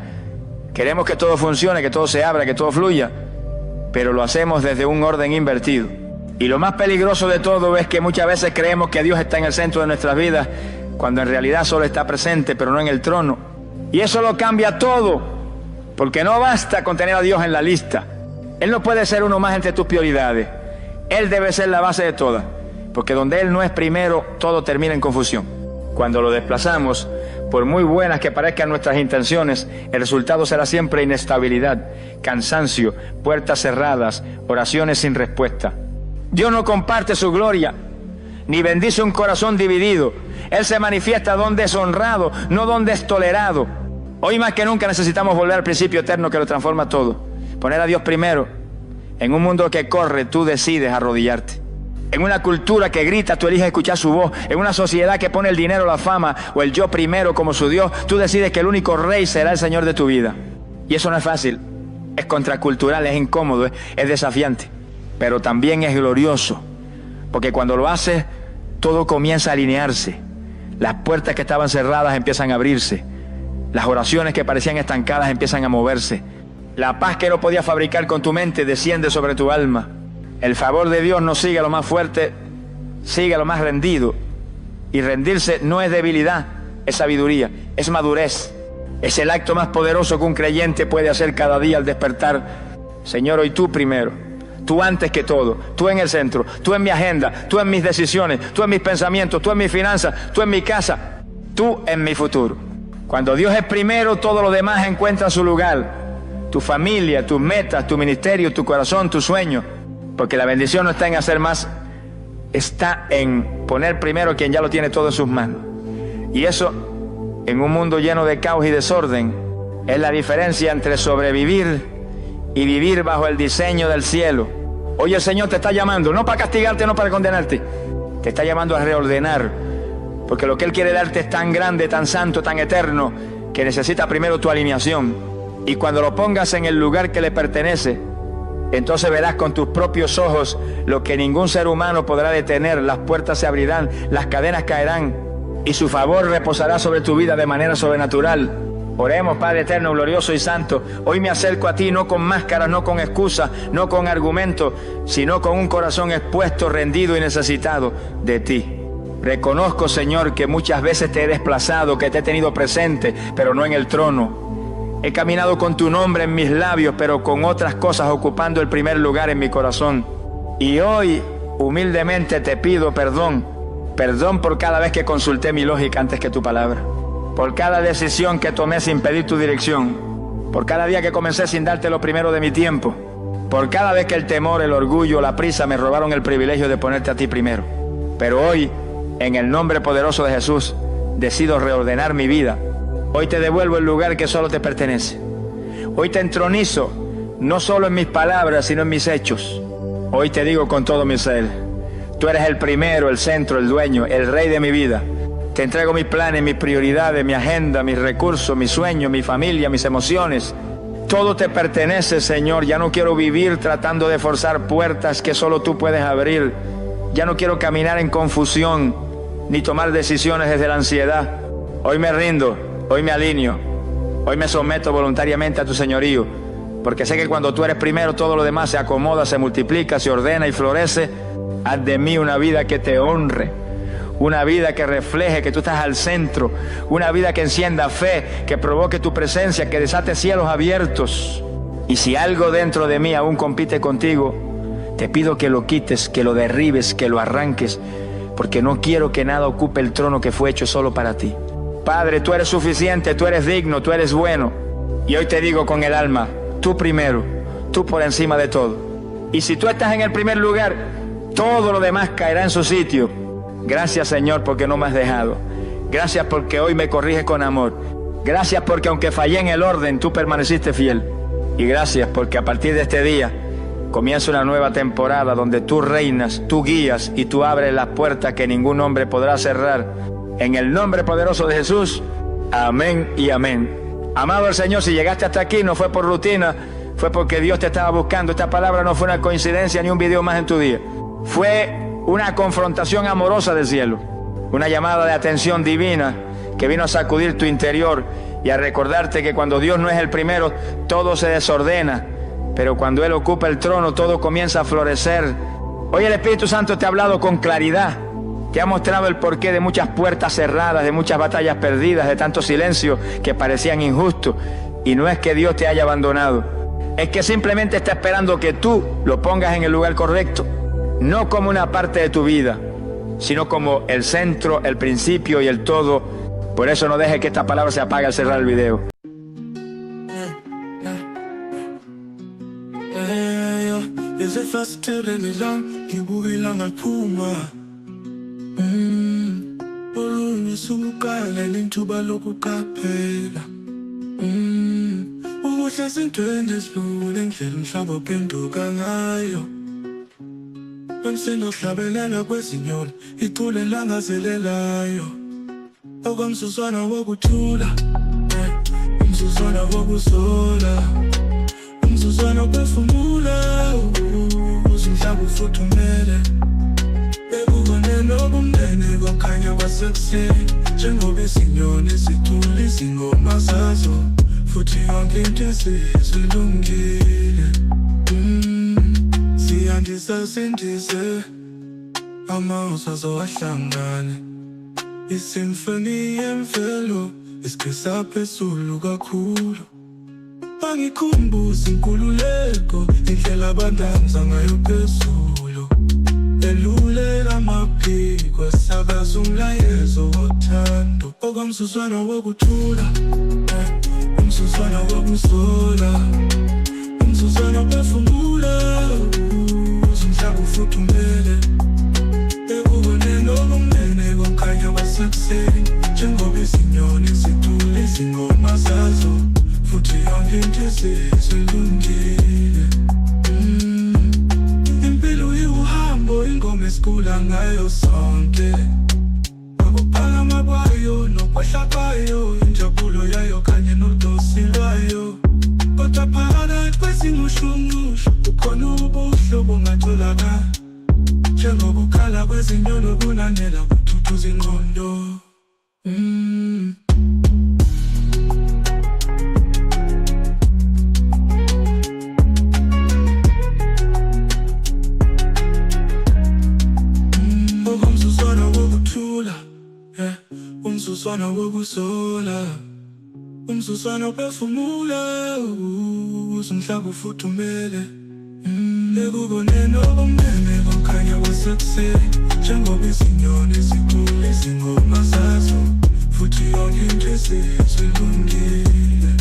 Queremos que todo funcione, que todo se abra, que todo fluya, pero lo hacemos desde un orden invertido. Y lo más peligroso de todo es que muchas veces creemos que Dios está en el centro de nuestras vidas, cuando en realidad solo está presente, pero no en el trono. Y eso lo cambia todo, porque no basta con tener a Dios en la lista. Él no puede ser uno más entre tus prioridades. Él debe ser la base de todas, porque donde Él no es primero, todo termina en confusión. Cuando lo desplazamos, por muy buenas que parezcan nuestras intenciones, el resultado será siempre inestabilidad, cansancio, puertas cerradas, oraciones sin respuesta. Dios no comparte su gloria, ni bendice un corazón dividido. Él se manifiesta donde es honrado, no donde es tolerado. Hoy más que nunca necesitamos volver al principio eterno que lo transforma todo. Poner a Dios primero. En un mundo que corre, tú decides arrodillarte. En una cultura que grita, tú eliges escuchar su voz. En una sociedad que pone el dinero, la fama o el yo primero como su Dios, tú decides que el único rey será el Señor de tu vida. Y eso no es fácil, es contracultural, es incómodo, es desafiante. Pero también es glorioso, porque cuando lo haces, todo comienza a alinearse. Las puertas que estaban cerradas empiezan a abrirse. Las oraciones que parecían estancadas empiezan a moverse. La paz que no podías fabricar con tu mente desciende sobre tu alma. El favor de Dios no sigue a lo más fuerte, sigue a lo más rendido. Y rendirse no es debilidad, es sabiduría, es madurez. Es el acto más poderoso que un creyente puede hacer cada día al despertar. Señor, hoy tú primero. Tú antes que todo, tú en el centro, tú en mi agenda, tú en mis decisiones, tú en mis pensamientos, tú en mis finanzas, tú en mi casa, tú en mi futuro. Cuando Dios es primero, todo lo demás encuentra su lugar. Tu familia, tus metas, tu ministerio, tu corazón, tu sueño. Porque la bendición no está en hacer más, está en poner primero quien ya lo tiene todo en sus manos. Y eso, en un mundo lleno de caos y desorden, es la diferencia entre sobrevivir y vivir bajo el diseño del cielo. Hoy el Señor te está llamando, no para castigarte, no para condenarte. Te está llamando a reordenar, porque lo que Él quiere darte es tan grande, tan santo, tan eterno, que necesita primero tu alineación. Y cuando lo pongas en el lugar que le pertenece, entonces verás con tus propios ojos lo que ningún ser humano podrá detener. Las puertas se abrirán, las cadenas caerán, y su favor reposará sobre tu vida de manera sobrenatural. Oremos, Padre eterno, glorioso y santo. Hoy me acerco a ti no con máscaras, no con excusas, no con argumentos, sino con un corazón expuesto, rendido y necesitado de ti. Reconozco, Señor, que muchas veces te he desplazado, que te he tenido presente, pero no en el trono. He caminado con tu nombre en mis labios, pero con otras cosas ocupando el primer lugar en mi corazón. Y hoy, humildemente te pido perdón. Perdón por cada vez que consulté mi lógica antes que tu palabra. Por cada decisión que tomé sin pedir tu dirección, por cada día que comencé sin darte lo primero de mi tiempo, por cada vez que el temor, el orgullo, la prisa me robaron el privilegio de ponerte a ti primero. Pero hoy, en el nombre poderoso de Jesús, decido reordenar mi vida. Hoy te devuelvo el lugar que solo te pertenece. Hoy te entronizo, no solo en mis palabras, sino en mis hechos. Hoy te digo con todo mi ser, tú eres el primero, el centro, el dueño, el rey de mi vida. Te entrego mis planes, mis prioridades, mi agenda, mis recursos, mis sueños, mi familia, mis emociones. Todo te pertenece, Señor. Ya no quiero vivir tratando de forzar puertas que solo tú puedes abrir. Ya no quiero caminar en confusión, ni tomar decisiones desde la ansiedad. Hoy me rindo, hoy me alineo, hoy me someto voluntariamente a tu señorío, porque sé que cuando tú eres primero, todo lo demás se acomoda, se multiplica, se ordena y florece. Haz de mí una vida que te honre, una vida que refleje que tú estás al centro, una vida que encienda fe, que provoque tu presencia, que desate cielos abiertos. Y si algo dentro de mí aún compite contigo, te pido que lo quites, que lo derribes, que lo arranques, porque no quiero que nada ocupe el trono que fue hecho solo para ti. Padre, tú eres suficiente, tú eres digno, tú eres bueno. Y hoy te digo con el alma, tú primero, tú por encima de todo. Y si tú estás en el primer lugar, todo lo demás caerá en su sitio. Gracias, Señor, porque no me has dejado. Gracias porque hoy me corriges con amor. Gracias porque aunque fallé en el orden, tú permaneciste fiel. Y gracias porque a partir de este día comienza una nueva temporada donde tú reinas, tú guías y tú abres las puertas que ningún hombre podrá cerrar. En el nombre poderoso de Jesús, amén y amén. Amado el Señor, si llegaste hasta aquí no fue por rutina, fue porque Dios te estaba buscando. Esta palabra no fue una coincidencia ni un video más en tu día. Fue una confrontación amorosa del cielo, una llamada de atención divina que vino a sacudir tu interior y a recordarte que cuando Dios no es el primero, todo se desordena, pero cuando Él ocupa el trono, todo comienza a florecer. Hoy el Espíritu Santo te ha hablado con claridad, te ha mostrado el porqué de muchas puertas cerradas, de muchas batallas perdidas, de tanto silencio que parecían injustos. Y no es que Dios te haya abandonado, es que simplemente está esperando que tú lo pongas en el lugar correcto. No como una parte de tu vida, sino como el centro, el principio y el todo. Por eso no dejes que esta palabra se apague al cerrar el video. Sinohlabelela kwezinyoni icule langazelelayo okwamzuzwana wokuthula umzuzwana wokuzola umzuzwana wokuphefumula uzumhlaba ufuthumele ekuboneni obumnene kwakhanya kwasekuseni njengoba izinyoni zicula izingoma zazo futhi yonke into sesilungile. Siyandisa sindise amazwi azowahlangane isimfoni yemvelo isigisa phezulu kakhulu. Bangikhumbuza inkululeko indlela abandanza ngayo phezulu elulela amaphiko esakaza umlayezo wothando okwamzuzwana wokuthula umzuzwana wokuzola umzuzwana wokuphefumula uzumhlaba ufuthumele ekuboneni obumnene kwakhanya kwasekuseni njengoba izinyoni zicula izingoma zazo futhi yonke into sesilungile. Impilo iwuhambo, ingoma esicula ngayo sonke, ukuphakama kwayo nokwehla kwayo, injabulo yayo kanye nodosi lwayo. Kodwa phakathi kwezingushungushu kukhona ubuhlobo ongatholakala, njengokukhala kwezinyoni okunanela kuthuthuza ingqondo. Okomzuzwana wokuthula, umzuzwana wokuzola, umzuzwana wokuphefumula, uzumhlaba ufuthumele ekuboneni obumnene kwakhanya kwasekuseni njengoba izinyoni zicula izingoma zazo futhi yonke into sesilungile.